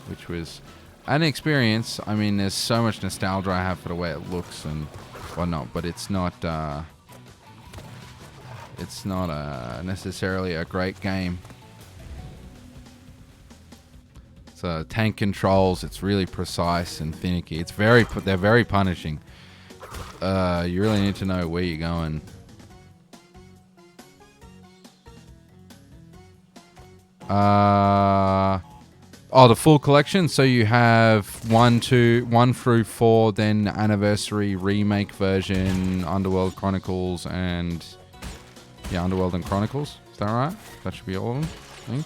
which was an experience. I mean, there's so much nostalgia I have for the way it looks and whatnot, but it's not necessarily a great game. So tank controls, it's really precise and finicky. They're very punishing. You really need to know where you're going. The full collection. So you have 1 through 4, then Anniversary, Remake version, Underworld Chronicles, and Underworld and Chronicles. Is that right? That should be all of them, I think.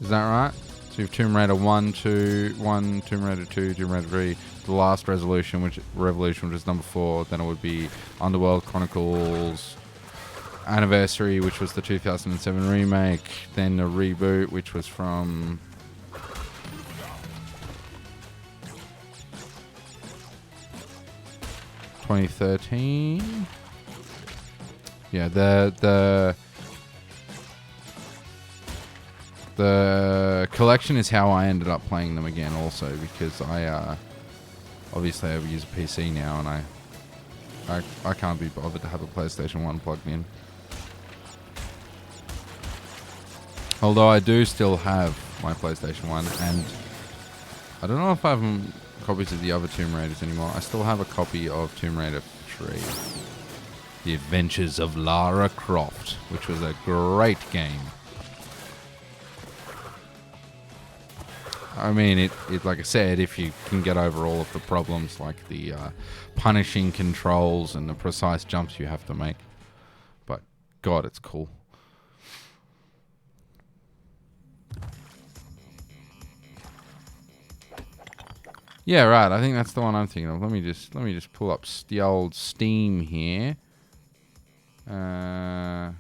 Is that right? So you have Tomb Raider 1, Tomb Raider 2, Tomb Raider 3, the last Revolution, which is number 4. Then it would be Underworld Chronicles, Anniversary, which was the 2007 remake. Then the reboot, which was from... 2013. Yeah, the collection is how I ended up playing them again also, because I obviously I use a PC now, and I can't be bothered to have a PlayStation 1 plugged in. Although I do still have my PlayStation 1, and I don't know if I have copies of the other Tomb Raiders anymore. I still have a copy of Tomb Raider 3. The Adventures of Lara Croft, which was a great game. I mean, it like I said, if you can get over all of the problems like the punishing controls and the precise jumps you have to make. But, God, it's cool. Yeah, right. I think that's the one I'm thinking of. Let me just pull up the old Steam here. I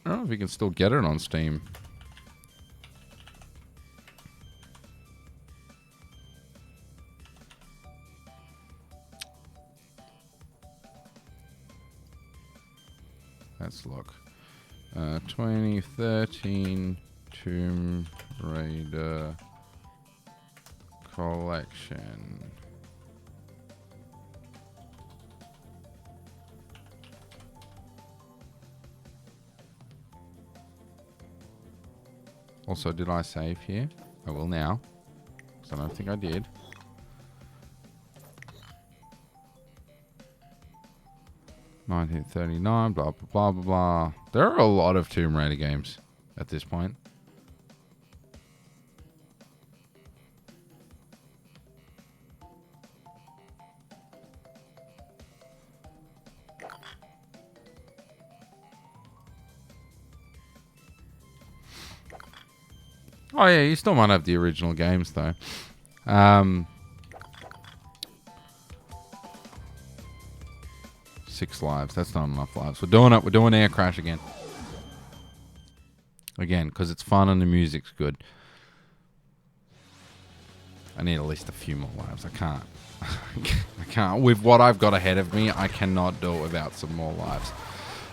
don't know if you can still get it on Steam. Let's look. 2013 Tomb Raider collection. Also, did I save here? I will now, because I don't think I did. $1939, blah, blah, blah, blah, blah. There are a lot of Tomb Raider games at this point. Oh yeah, you still might have the original games though. 6 lives. That's not enough lives. We're doing it. We're doing Air Crash again. Again, because it's fun and the music's good. I need at least a few more lives. I can't. I can't. With what I've got ahead of me, I cannot do it without some more lives.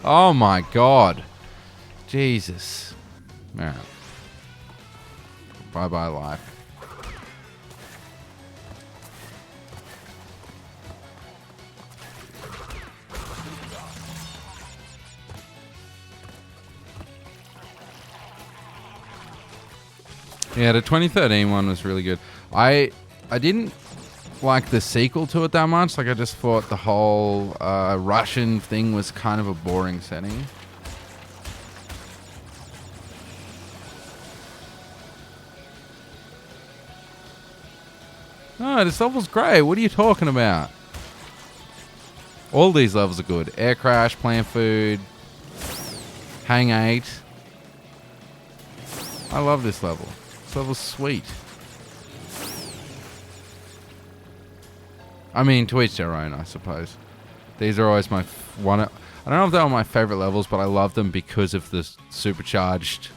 Oh my God. Jesus. Alright. Bye-bye, life. Yeah, the 2013 one was really good. I didn't like the sequel to it that much. Like, I just thought the whole Russian thing was kind of a boring setting. No, this level's great. What are you talking about? All these levels are good. Air Crash, Plant Food, Hang 8. I love this level. This level's sweet. I mean, to each their own, I suppose. These are always my one. I don't know if they were my favorite levels, but I love them because of the supercharged,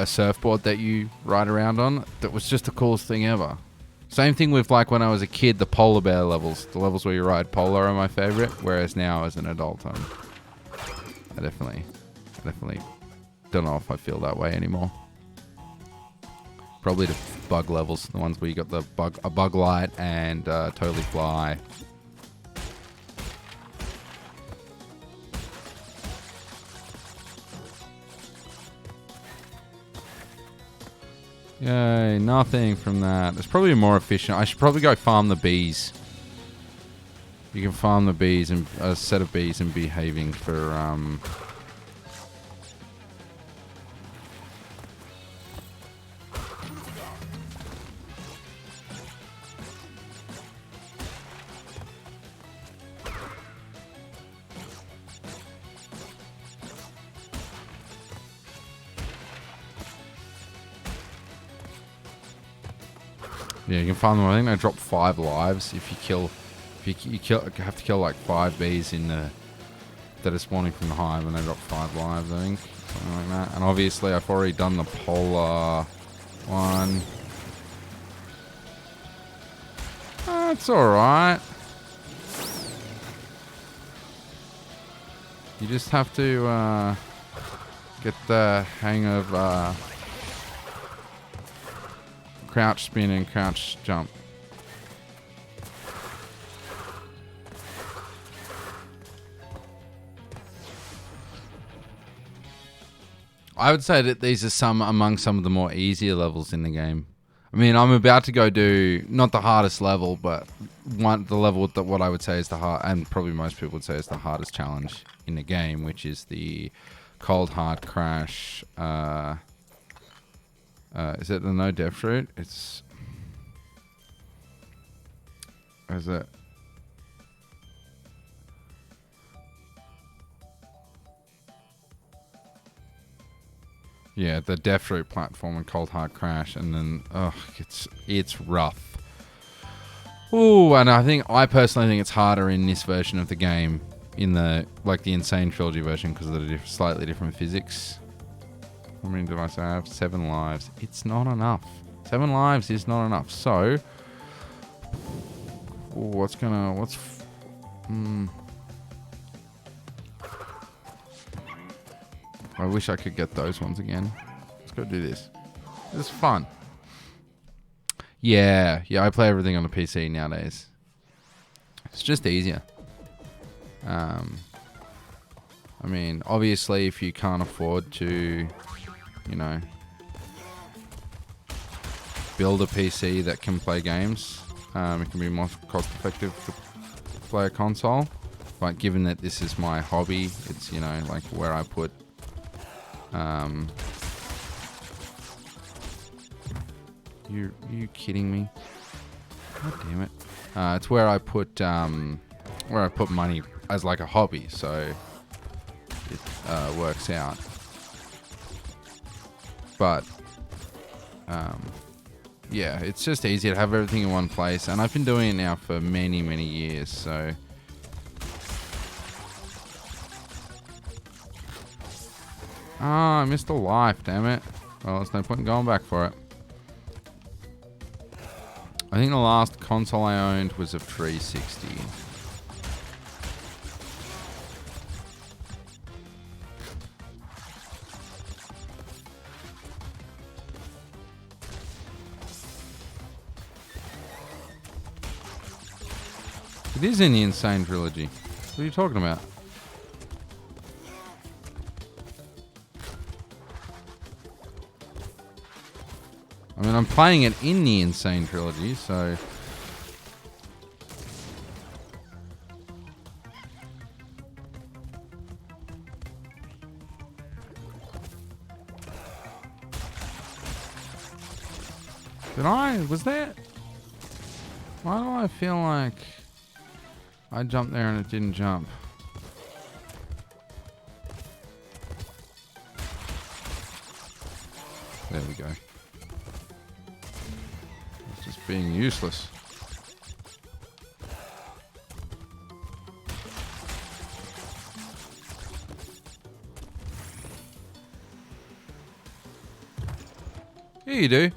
surfboard that you ride around on. That was just the coolest thing ever. Same thing with like when I was a kid, the polar bear levels. The levels where you ride polar are my favorite, whereas now as an adult, I definitely don't know if I feel that way anymore. Probably the bug levels, the ones where you got a bug light and totally fly. Yay, nothing from that. It's probably more efficient. I should probably go farm the bees. You can farm the bees and a set of bees and behaving for yeah, you can farm them. I think they drop 5 lives if you kill. You have to kill like 5 bees in the that are spawning from the hive, and they drop 5 lives. I think something like that. And obviously, I've already done the polar one. It's alright. You just have to get the hang of crouch spin and crouch jump. I would say that these are among some of the more easier levels in the game. I mean, I'm about to go do not the hardest level, but the level that what I would say is the hard, and probably most people would say is the hardest challenge in the game, which is the cold hard crash. Is it the no death route? Is it? Yeah, the death route platform and cold hard crash, and then it's rough. Ooh, and I personally think it's harder in this version of the game, in the Insane Trilogy version, because of the slightly different physics. How many did I say I have? 7 lives. It's not enough. 7 lives is not enough. So, I wish I could get those ones again. Let's go do this. This is fun. Yeah, I play everything on the PC nowadays. It's just easier. I mean, obviously, if you can't afford to, build a PC that can play games, it can be more cost effective to play a console. But given that this is my hobby, it's, where I put... You kidding me? God damn it! It's where I put money as like a hobby, so it works out. But yeah, it's just easier to have everything in one place, and I've been doing it now for many years. So I missed a life. Damn it! Well, there's no point in going back for it. I think the last console I owned was a 360. It is in the Insane Trilogy. What are you talking about? I mean, I'm playing it in the Insane Trilogy, so... Was that? Why do I feel like I jumped there and it didn't jump? There we go. It's just being useless. Here you do.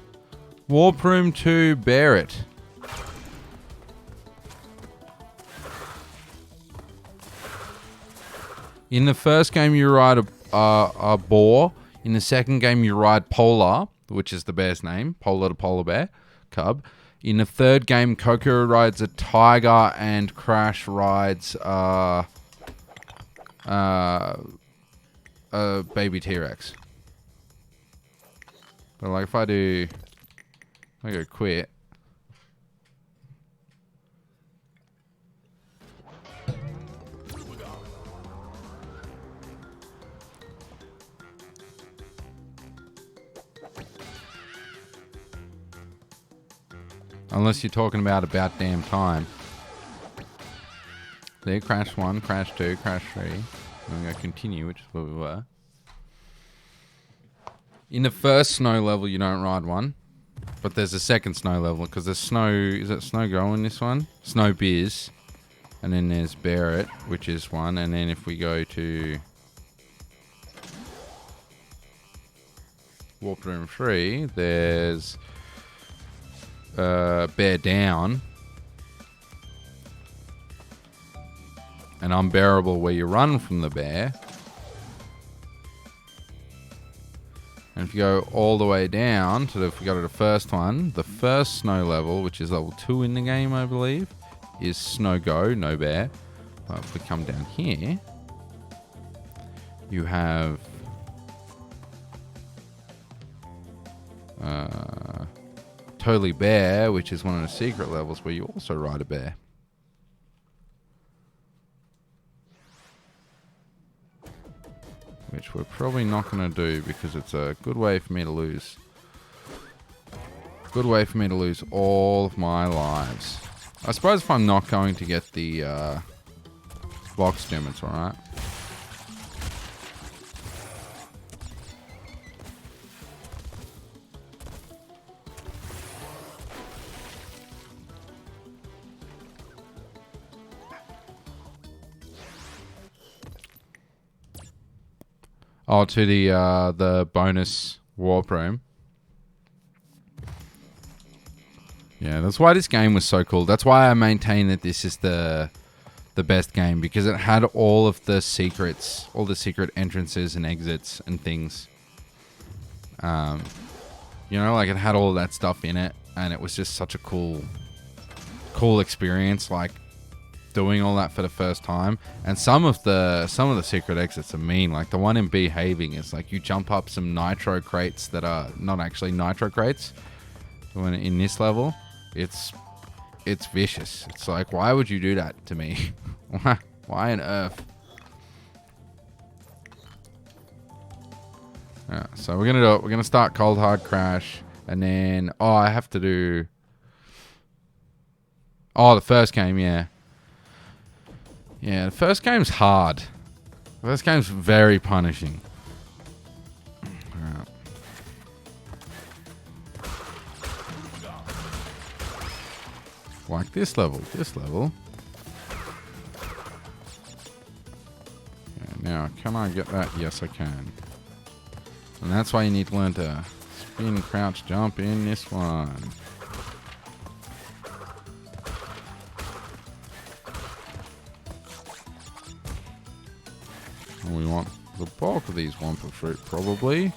Warproom 2, bear it. In the first game, you ride a boar. In the second game, you ride Polar, which is the bear's name. Polar the polar bear cub. In the third game, Coco rides a tiger and Crash rides a baby T-Rex. But like if I go quit. Unless you're talking about damn time. There, Crash 1, Crash 2, Crash 3. I'm going to continue, which is where we were. In the first snow level, you don't ride one. But there's a second snow level, because there's snow... Is it Snow Girl in this one? Snow Biz. And then there's Barrett, which is one. And then if we go to... Warp Room 3, there's... Bear Down, an unbearable where you run from the bear. And if you go all the way down to if we go to the first one, the first snow level, which is level 2 in the game, I believe, is snow go, no bear. But if we come down here, you have Totally Bear, which is one of the secret levels where you also ride a bear. Which we're probably not going to do because it's a good way for me to lose. Good way for me to lose all of my lives. I suppose if I'm not going to get the box gem, it's alright. Oh, to the bonus warp room. Yeah, that's why this game was so cool. That's why I maintain that this is the best game, because it had all of the secrets, all the secret entrances and exits and things. You know, like it had all that stuff in it, and it was just such a cool experience. Like doing all that for the first time. And some of the secret exits are mean. Like the one in Behaving is like you jump up some nitro crates that are not actually nitro crates. When in this level, it's vicious. It's like, why would you do that to me? Why on earth? Yeah, so we're gonna do it. We're gonna start Cold Hard Crash, and then I have to do the first game. Yeah, the first game's hard. The first game's very punishing. Alright. Like this level. Yeah, now, can I get that? Yes, I can. And that's why you need to learn to spin, crouch, jump in this one. We want the bulk of these Wumpa Fruit, probably.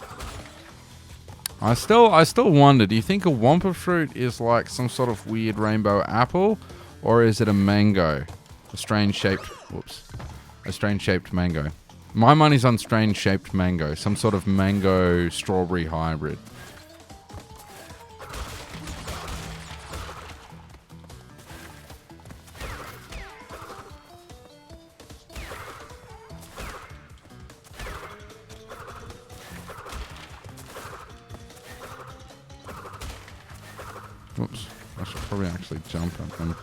I still wonder, do you think a Wumpa Fruit is like some sort of weird rainbow apple? Or is it a mango? A strange shaped mango. My money's on strange shaped mango. Some sort of mango strawberry hybrid. Oops, I should probably actually jump at them.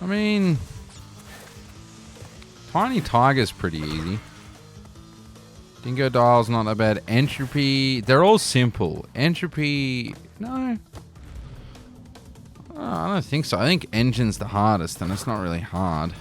I mean, Tiny Tiger's pretty easy. Dingo Dial's not that bad. Entropy, they're all simple. Entropy, no. I don't think so. I think Engine's the hardest, and it's not really hard.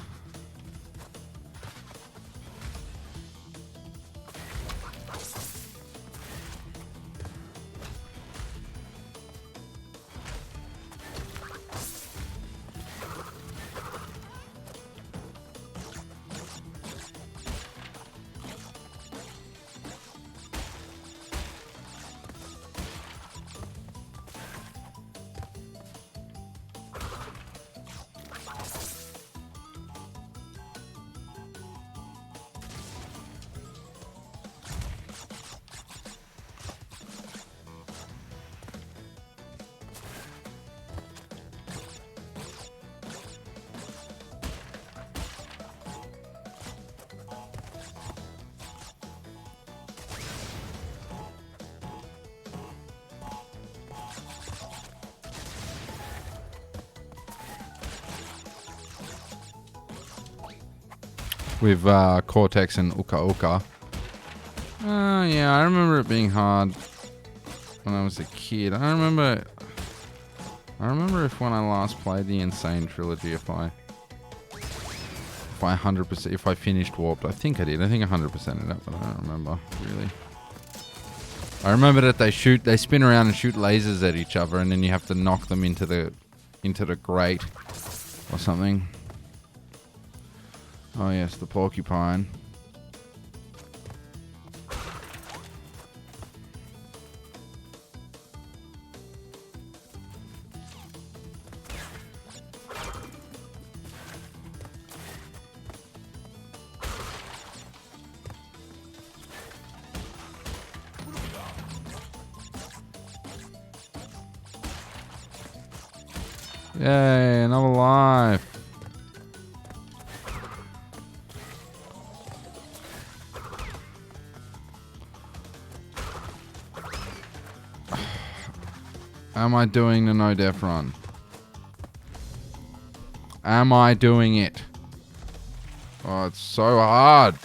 With Cortex and Uka Uka. Yeah, I remember it being hard when I was a kid. I remember I remember if when I last played the Insane Trilogy, if I 100%, if I finished Warped. I think I did. I think 100% it up, but I don't remember really. I remember that they spin around and shoot lasers at each other, and then you have to knock them into the grate or something. Oh yes, the porcupine. Yay, another life. Am I doing the no death run? Am I doing it? Oh, it's so hard.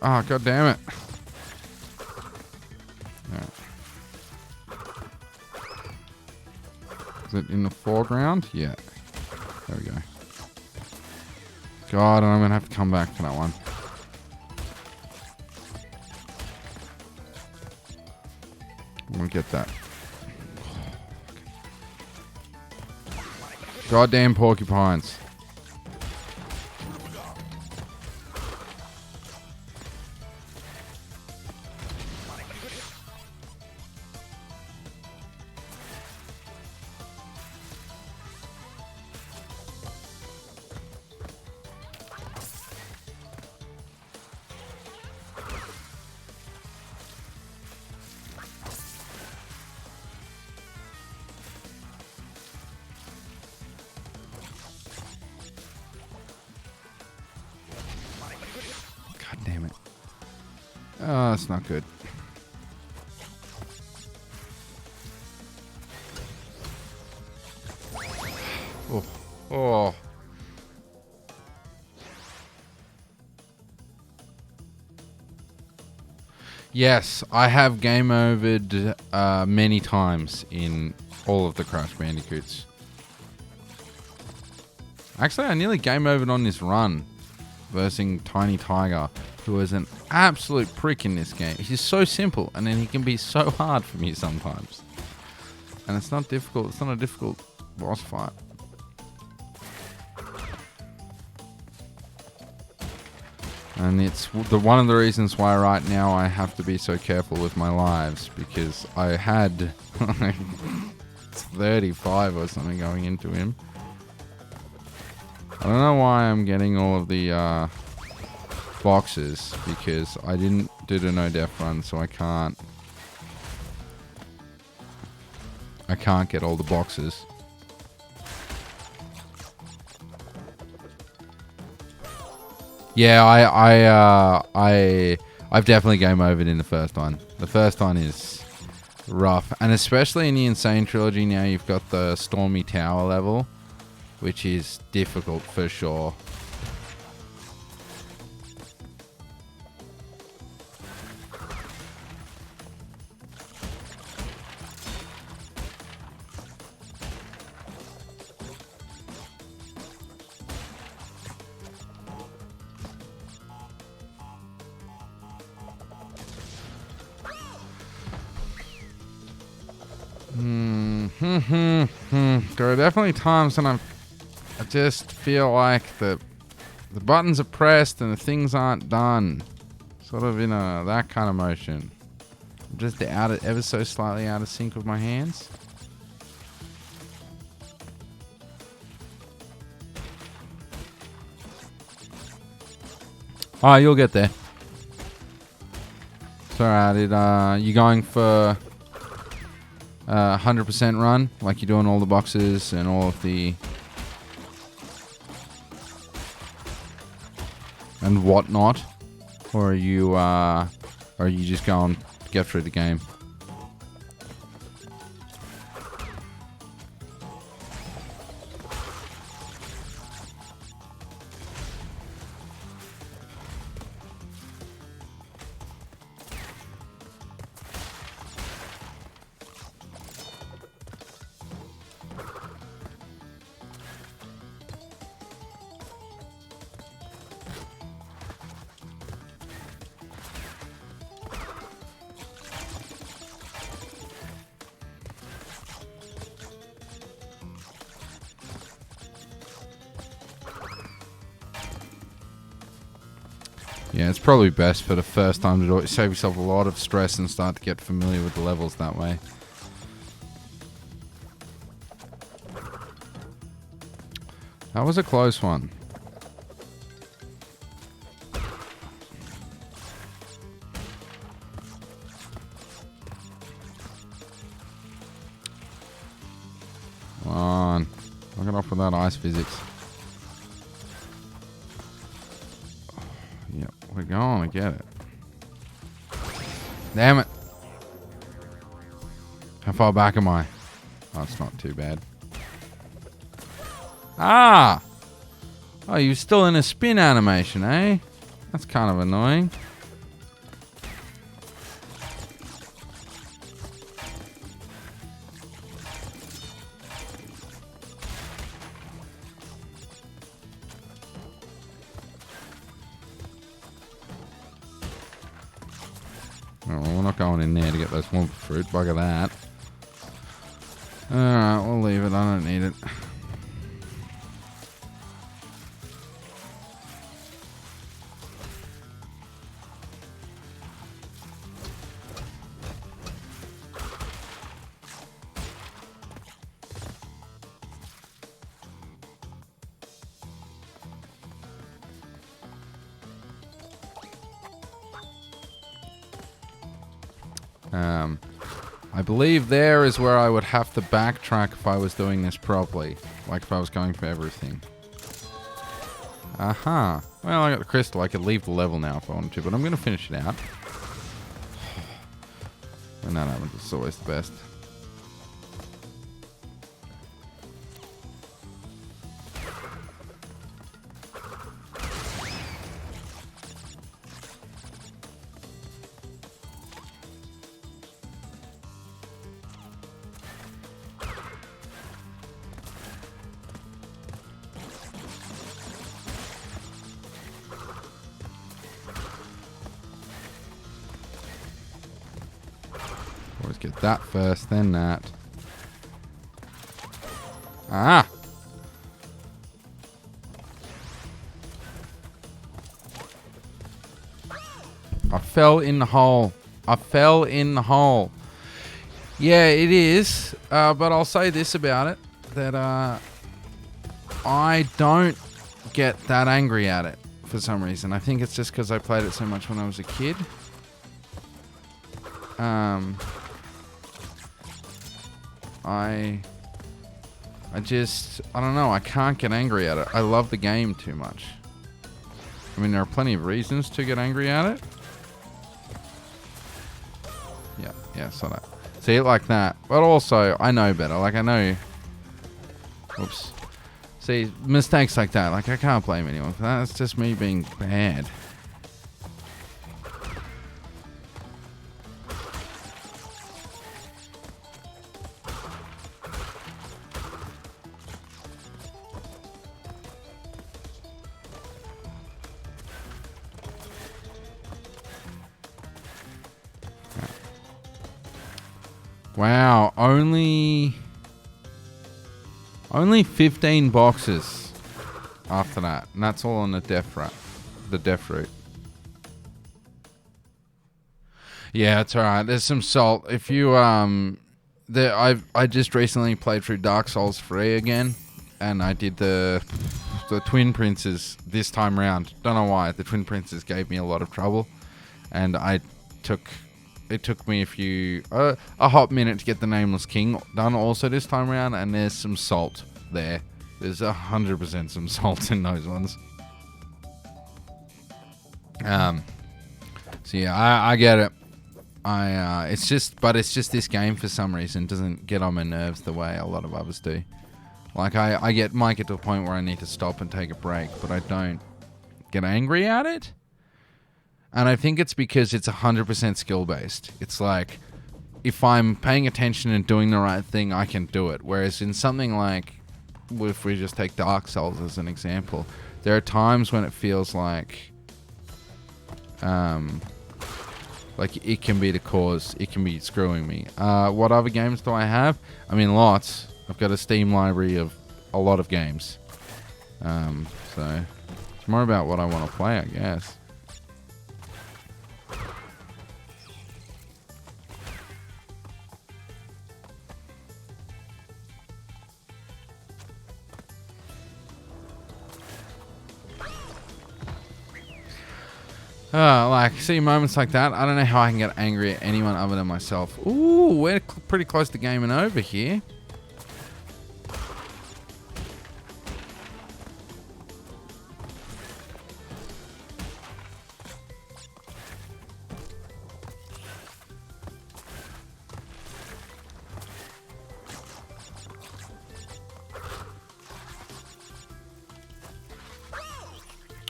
Oh, god damn it. Yeah. Is it in the foreground? Yeah. There we go. God, I'm going to have to come back to that one. I'm going to get that. Goddamn porcupines. Damn it. Oh, that's not good. Oh. Oh. Yes, I have game overed many times in all of the Crash Bandicoots. Actually, I nearly game overed on this run versus Tiny Tiger, who is an absolute prick in this game. He's so simple, and then he can be so hard for me sometimes. And it's not difficult. It's not a difficult boss fight. And it's one of the reasons why right now I have to be so careful with my lives, because I had 35 or something going into him. I don't know why I'm getting all of the boxes, because I didn't do the no death run, so I can't get all the boxes. Yeah, I've definitely game overed in the first one. The first one is rough, and especially in the Insane Trilogy now you've got the Stormy Tower level, which is difficult for sure. There are definitely times when I just feel like the buttons are pressed and the things aren't done. Sort of in that kind of motion. I'm just ever so slightly out of sync with my hands. Oh, you'll get there. It's alright. You going for 100% run, like you're doing all the boxes and all of the and whatnot, or are you just going to get through the game? Yeah, it's probably best for the first time to do it. Save yourself a lot of stress and start to get familiar with the levels that way. That was a close one. Come on. Knock it off with that ice physics. Yep, we're going to get it. Damn it. How far back am I? Oh, it's not too bad. Ah! Oh, you're still in a spin animation, eh? That's kind of annoying. Oh, well, we're not going in there to get those swamp fruit. Bugger that. Alright, we'll leave it. I don't need it. I believe there is where I would have to backtrack if I was doing this properly. Like if I was going for everything. Aha. Well, I got the crystal. I could leave the level now if I wanted to, but I'm going to finish it out. When that happens, it's always the best. Always get that first, then that. Ah! I fell in the hole. I fell in the hole. Yeah, it is. But I'll say this about it. That I don't get that angry at it for some reason. I think it's just because I played it so much when I was a kid. I don't know, I can't get angry at it. I love the game too much. I mean, there are plenty of reasons to get angry at it. Yeah, so that. See it like that. But also, I know better. Like, I know... Oops. See, mistakes like that, like, I can't blame anyone for that. It's just me being bad. Wow, only 15 boxes after that, and that's all on the death route. Yeah, it's alright. There's some salt. If you I just recently played through Dark Souls 3 again, and I did the Twin Princes this time round. Don't know why. The Twin Princes gave me a lot of trouble, and it took me a hot minute to get the Nameless King done also this time around, and there's some salt there. There's 100% some salt in those ones. So yeah, I get it. It's just this game for some reason doesn't get on my nerves the way a lot of others do. Like I might get to a point where I need to stop and take a break, but I don't get angry at it. And I think it's because it's 100% skill-based. It's like, if I'm paying attention and doing the right thing, I can do it. Whereas in something like, if we just take Dark Souls as an example, there are times when it feels like it can be the cause. It can be screwing me. What other games do I have? I mean, lots. I've got a Steam library of a lot of games. So, it's more about what I want to play, I guess. Like, see moments like that. I don't know how I can get angry at anyone other than myself. Ooh, we're pretty close to gaming over here.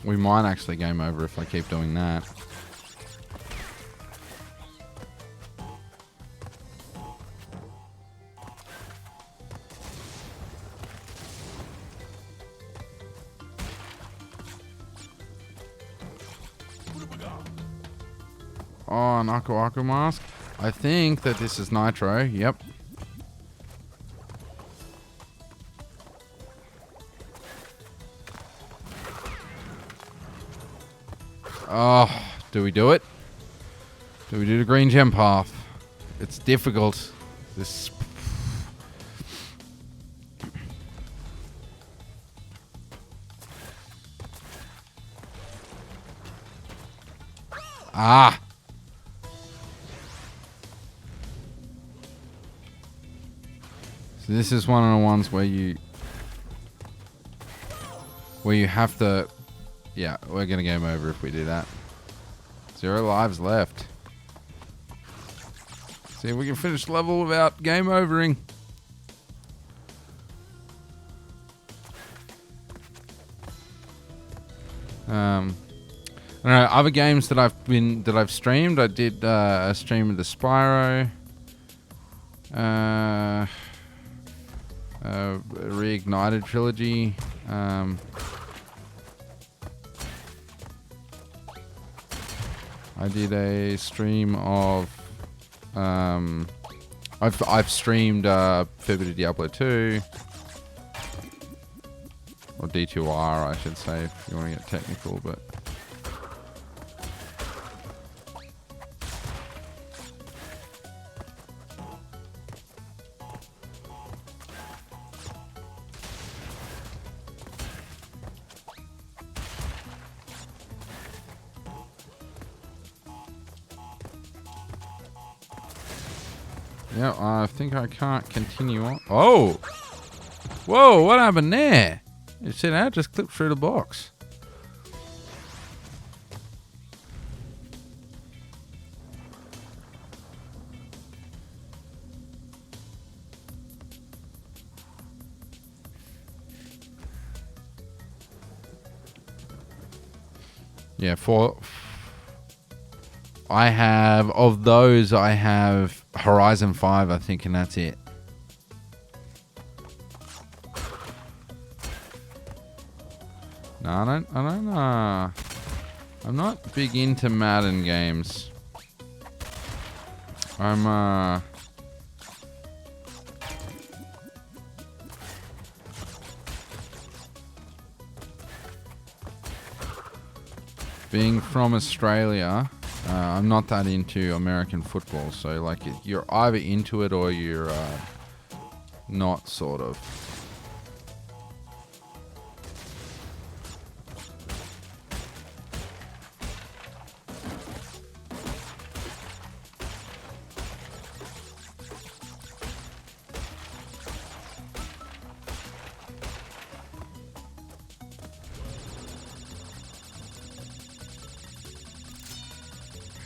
We might actually game over if I keep doing that. Oh, an Aku mask. I think that this is Nitro. Yep. Oh, do we do it? Do we do the green gem path? It's difficult. This. Ah. So this is one of the ones where you have to. Yeah, we're gonna game over if we do that. 0 lives left. See if we can finish the level without game overing. I don't know, other games that I've streamed. I did a stream of the Spyro. Reignited trilogy. I did a stream of I've streamed fair bit of Diablo 2 or D2R, I should say, if you want to get technical, but yeah, I think I can't continue on. Oh! Whoa, what happened there? You see that? Just clipped through the box. Yeah, I have, of those, I have Horizon 5, I think, and that's it. No, I don't know. I'm not big into Madden games. I'm, being from Australia, I'm not that into American football, so like you're either into it or you're not, sort of.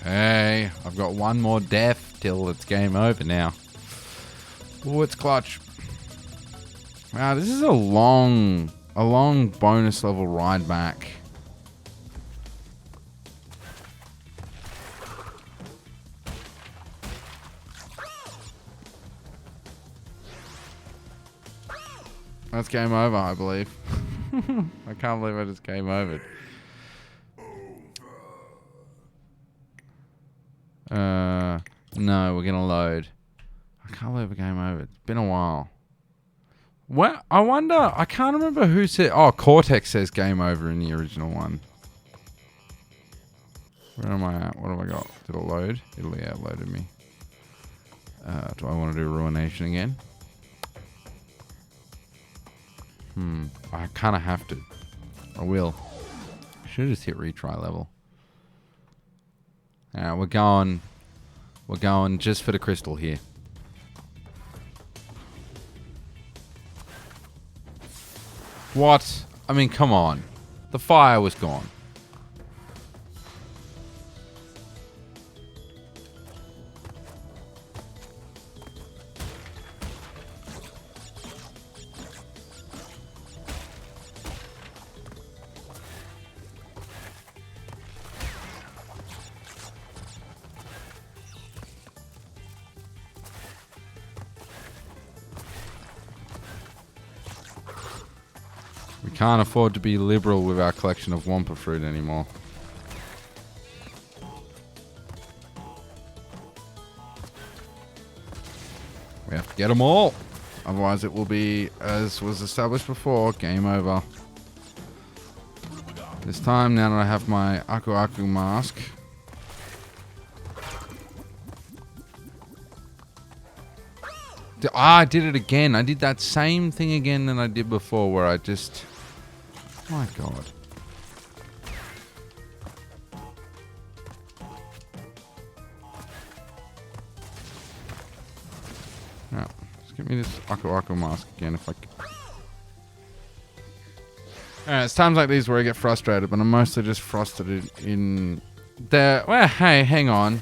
Hey, I've got one more death till it's game over now. Oh, it's clutch. Wow, this is a long bonus level ride back. That's game over, I believe. I can't believe I just game over. No, we're gonna load. I can't believe a game over. It's been a while. What? I wonder. I can't remember who said. Oh, Cortex says game over in the original one. Where am I at? What have I got? Did it load? Yeah, it loaded me. Do I want to do Ruination again? I kind of have to. I will. Should have just hit retry level. Alright, we're going just for the crystal here. What? I mean, come on. The fire was gone. We can't afford to be liberal with our collection of Wampa fruit anymore. We have to get them all. Otherwise it will be, as was established before, game over. This time, now that I have my Aku Aku mask. I did it again. I did that same thing again than I did before where I just... My God. Now, just give me this Aku Aku mask again if I can. Alright, it's times like these where I get frustrated, but I'm mostly just frustrated in the... Well, hey, hang on.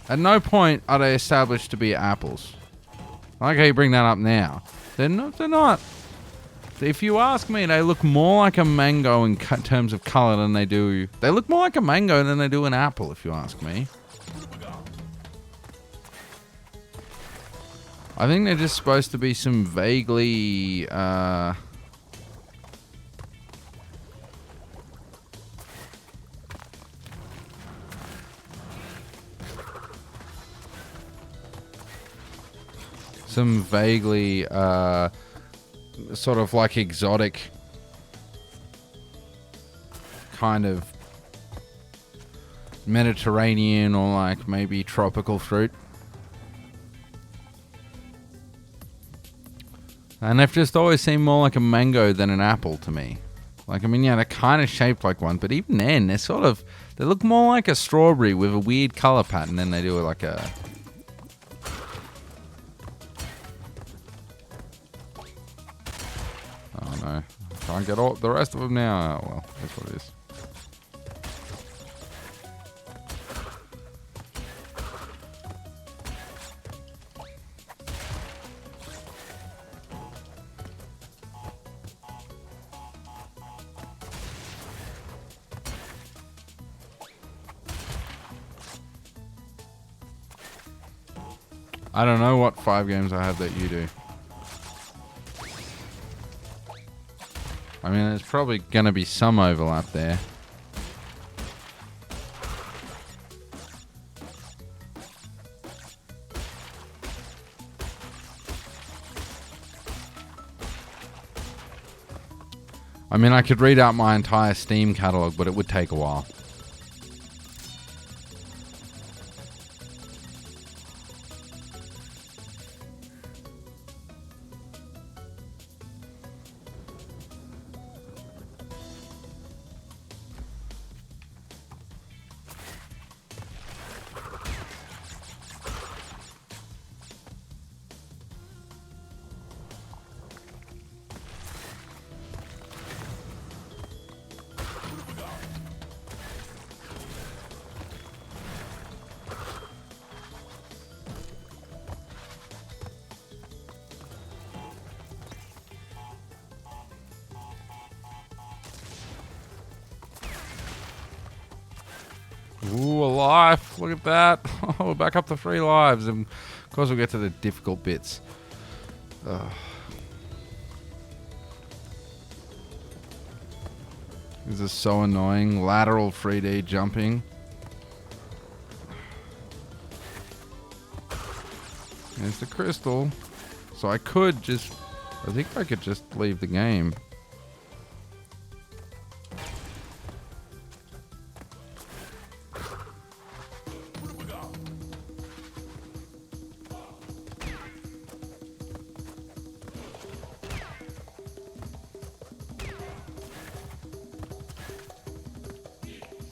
At no point are they established to be apples. I like how you bring that up now. They're not. If you ask me, they look more like a mango in terms of color than they do... They look more like a mango than they do an apple, if you ask me. I think they're just supposed to be some vaguely... some vaguely sort of like exotic kind of Mediterranean or like maybe tropical fruit. And they've just always seemed more like a mango than an apple to me. Like, I mean, yeah, they're kind of shaped like one, but even then, they're sort of... They look more like a strawberry with a weird color pattern than they do like a... Oh, no. Can't get all the rest of them now. Oh, well, that's what it is. I don't know what 5 games I have that you do. I mean, there's probably going to be some overlap there. I mean, I could read out my entire Steam catalog, but it would take a while. Ooh, a life. Look at that. Oh, we're back up to 3 lives. And of course we'll get to the difficult bits. Ugh. This is so annoying. Lateral 3D jumping. There's the crystal. So I could just... I think I could just leave the game.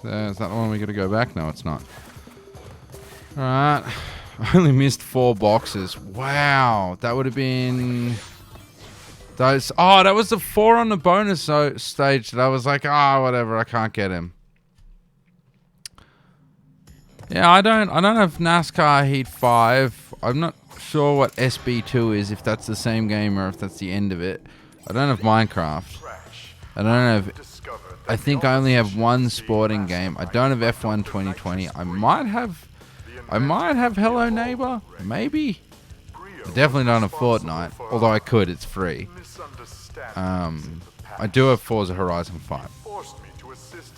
Is that the one we got to go back? No, it's not. Alright. I only missed 4 boxes. Wow. That would have been... those. Oh, that was the 4 on the bonus stage that I was like, whatever, I can't get him. Yeah, I don't have NASCAR Heat 5. I'm not sure what SB2 is, if that's the same game or if that's the end of it. I don't have Minecraft. I don't have... I think I only have one sporting game. I don't have F1 2020. I might have Hello Neighbor. Maybe. I definitely don't have Fortnite. Although I could. It's free. I do have Forza Horizon 5.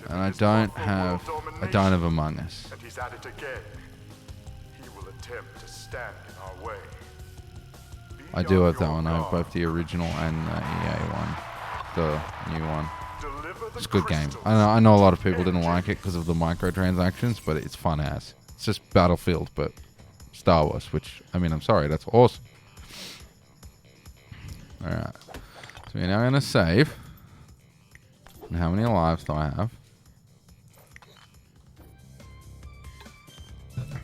And I don't have Among Us. I do have that one. I have both the original and the EA one. The new one. It's a good game. I know a lot of people didn't like it because of the microtransactions, but it's fun as. It's just Battlefield, but Star Wars, which, I mean, I'm sorry, that's awesome. Alright. So we're now going to save. And how many lives do I have?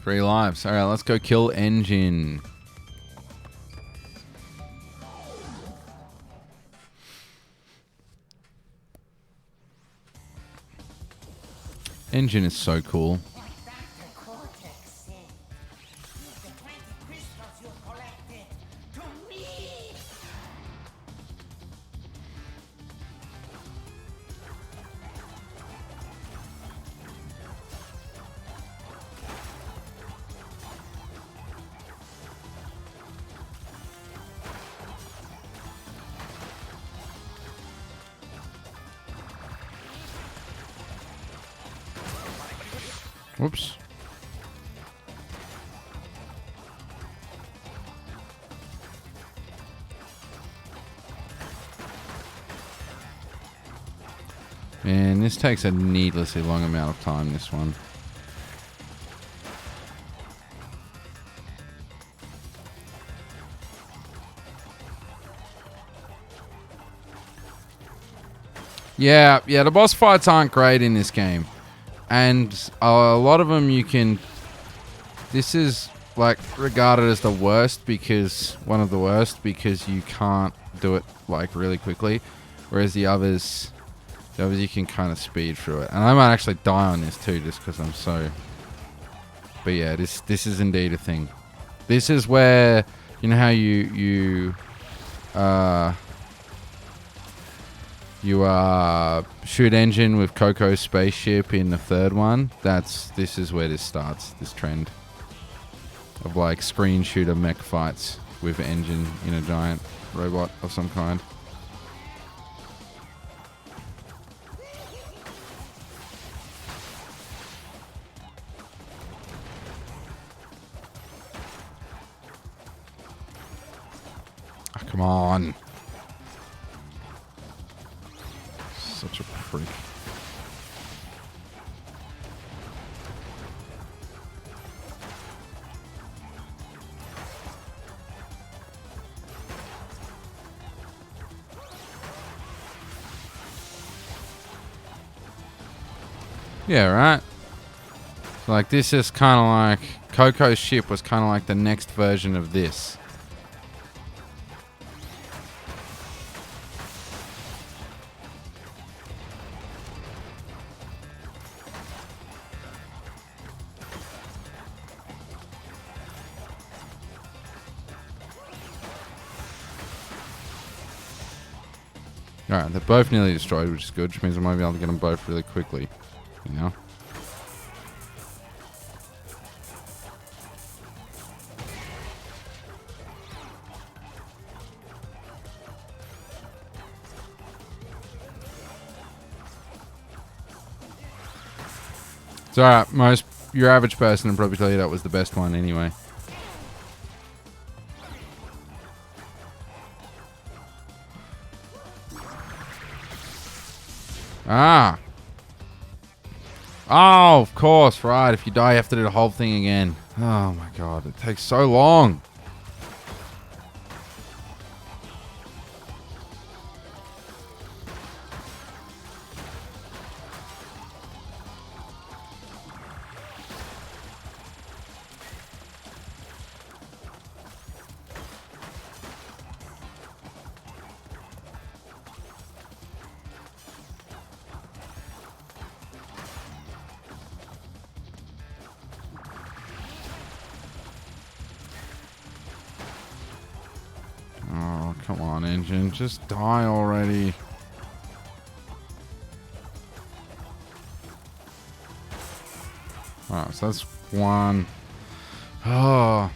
3 lives. Alright, let's go kill Engine. Engine is so cool. Whoops. Man, this takes a needlessly long amount of time, this one. Yeah, the boss fights aren't great in this game. And a lot of them you can... This is, like, regarded as the worst because... One of the worst because you can't do it, like, really quickly. Whereas the others you can kind of speed through it. And I might actually die on this too just because I'm so... But yeah, this is indeed a thing. This is where... You know how you shoot Engine with Coco's spaceship in the 3rd one. This is where this starts, this trend of like screen shooter mech fights with Engine in a giant robot of some kind. Oh, come on. Such a freak. Yeah, right? So like this is kind of like... Coco's ship was kind of like the next version of this. Alright, they're both nearly destroyed, which is good, which means I might be able to get them both really quickly. You know? It's alright, your average person would probably tell you that was the best one anyway. Ah. Oh, of course, right. If you die, you have to do the whole thing again. Oh my god, it takes so long. Come on, engine. Just die already. Alright, so that's one. Oh.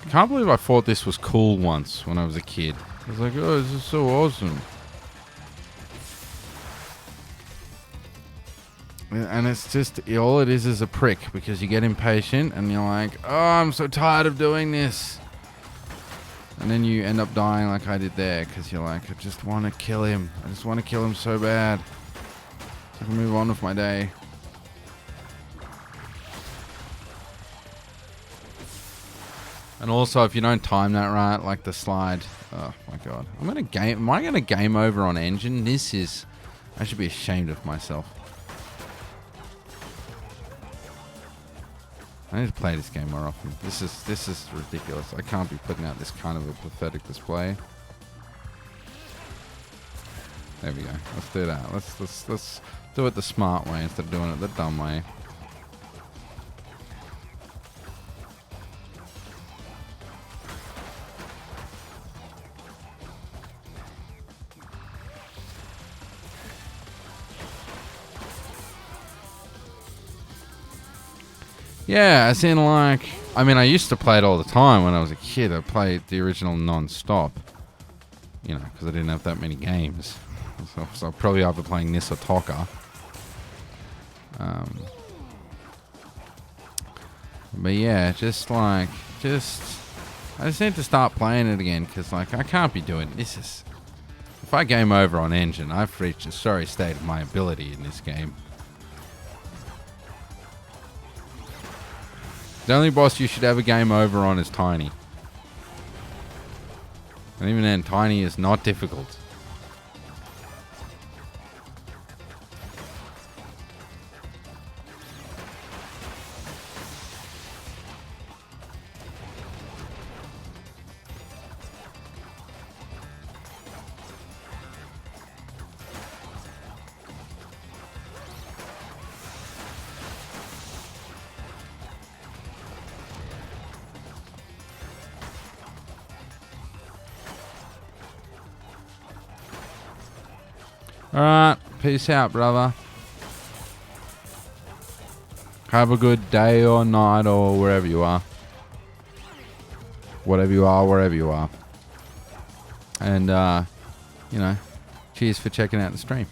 I can't believe I thought this was cool once when I was a kid. I was like, oh, this is so awesome. And it's just, all it is a prick because you get impatient and you're like, oh, I'm so tired of doing this. And then you end up dying like I did there because you're like, I just want to kill him. I just want to kill him so bad. So I can move on with my day. And also, if you don't time that right, like the slide, oh my god, am I gonna game over on engine? I should be ashamed of myself. I need to play this game more often. This is ridiculous. I can't be putting out this kind of a pathetic display. There we go. Let's do that. Let's do it the smart way instead of doing it the dumb way. Yeah, as in like, I mean, I used to play it all the time when I was a kid. I played the original non-stop, you know, because I didn't have that many games. So I'll probably either playing this or Tokka. But yeah, I just need to start playing it again because like I can't be doing this. If I game over on engine, I've reached a sorry state of my ability in this game. The only boss you should have a game over on is Tiny. And even then, Tiny is not difficult. Alright, peace out, brother. Have a good day or night or wherever you are. Whatever you are, wherever you are. And, you know, cheers for checking out the stream.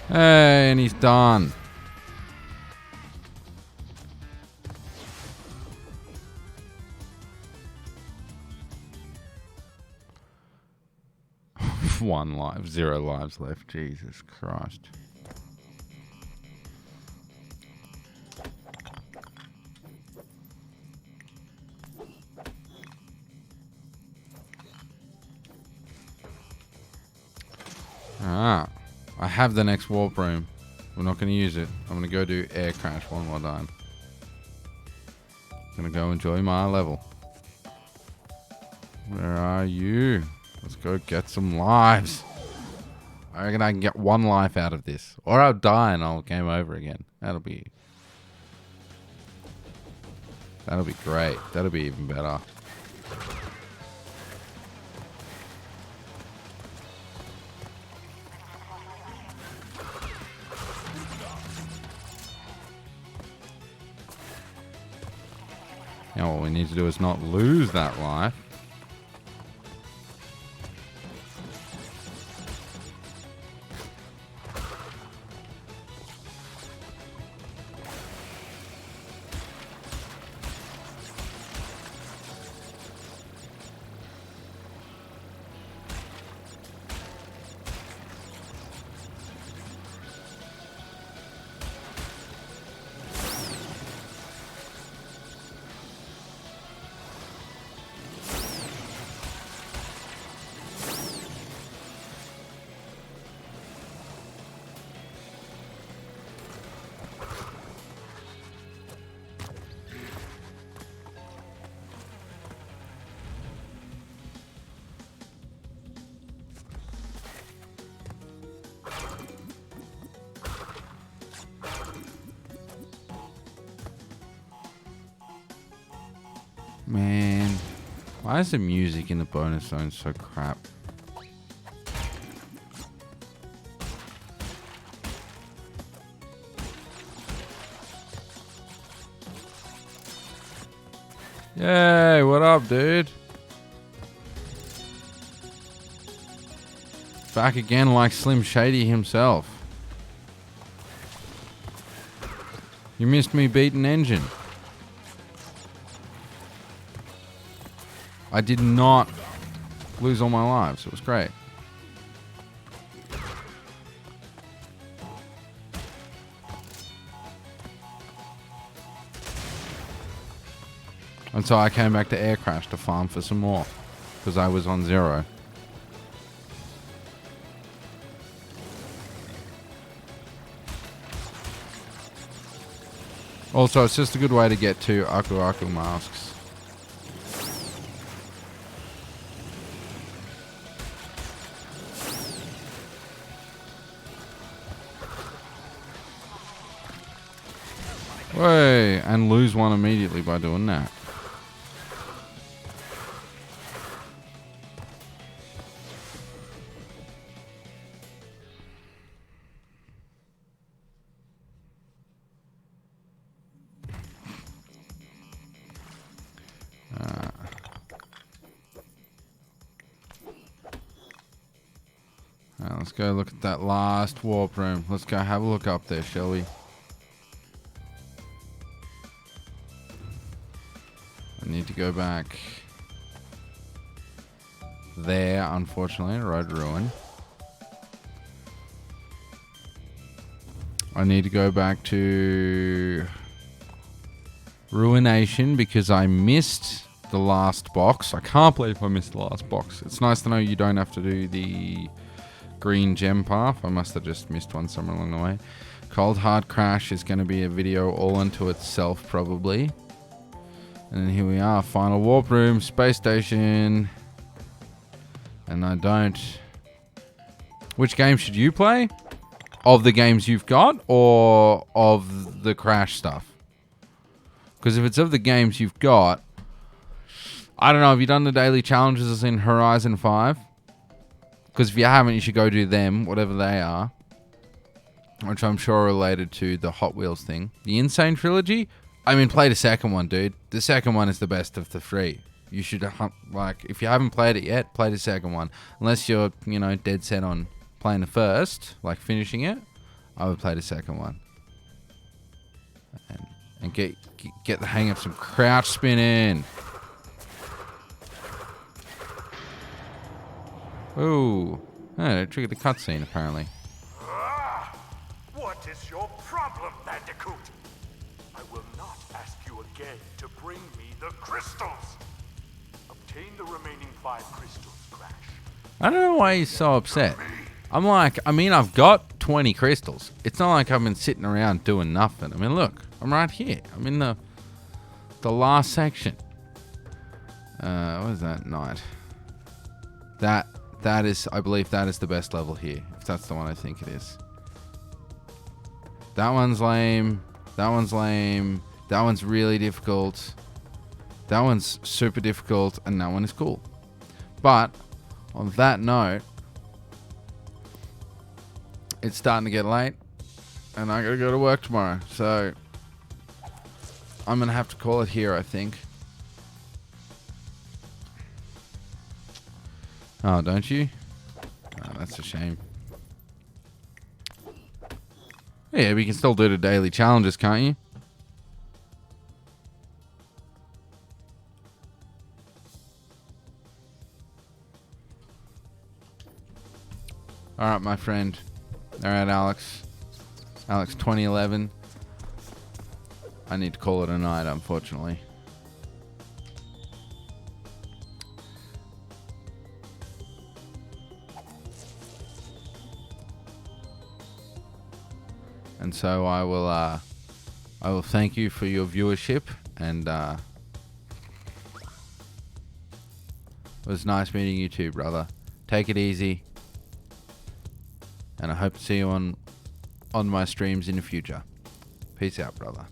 Hey, and he's done. One life, 0 lives left. Jesus Christ. Ah. I have the next warp room. We're not going to use it. I'm going to go do air crash one more time. I'm going to go enjoy my level. Where are you? Let's go get some lives. I reckon I can get 1 life out of this. Or I'll die and I'll game over again. That'll be great. That'll be even better. Now what we need to do is not lose that life. Man, why is the music in the bonus zone so crap? Yay, what up, dude? Back again like Slim Shady himself. You missed me beating Engine. I did not lose all my lives. It was great. And so I came back to Air Crash to farm for some more. Because I was on 0. Also, it's just a good way to get 2 Aku Aku masks. Way, and lose one immediately by doing that. Let's go look at that last warp room. Let's go have a look up there, shall we? I need to go back there, unfortunately. Road Ruin. I need to go back to Ruination because I missed the last box. I can't believe I missed the last box. It's nice to know you don't have to do the green gem path. I must have just missed one somewhere along the way. Cold Hard Crash is going to be a video all unto itself, probably. And then here we are, final warp room, space station. And I don't... Which game should you play? Of the games you've got, or of the Crash stuff? Because if it's of the games you've got, I don't know, have you done the daily challenges in Horizon 5? Because if you haven't, you should go do them, whatever they are. Which I'm sure are related to the Hot Wheels thing. The Insane Trilogy? I mean, play the second one, dude. The second one is the best of the 3. You should, like, if you haven't played it yet, play the second one. Unless you're, you know, dead set on playing the first, like finishing it, I would play the second one. And get the hang of some crouch spinning. Ooh. Oh, it triggered the cutscene, apparently. What is your problem, Bandicoot? I will not ask you again to bring me the crystals. Obtain the remaining 5 crystals, Crash. I don't know why he's so upset. I'm like, I mean, I've got 20 crystals. It's not like I've been sitting around doing nothing. I mean, look, I'm right here. I'm in the last section. What is that? Night. That is, I believe that is the best level here. If that's the one I think it is. That one's lame. That one's lame. That one's really difficult. That one's super difficult. And that one is cool. But, on that note, it's starting to get late. And I gotta go to work tomorrow. So, I'm gonna have to call it here, I think. Oh, don't you? Oh, that's a shame. Yeah, we can still do the daily challenges, can't you? Alright, my friend. Alright, Alex. Alex 2011. I need to call it a night, unfortunately. And so I will thank you for your viewership, and it was nice meeting you too, brother. Take it easy, and I hope to see you on my streams in the future. Peace out, brother.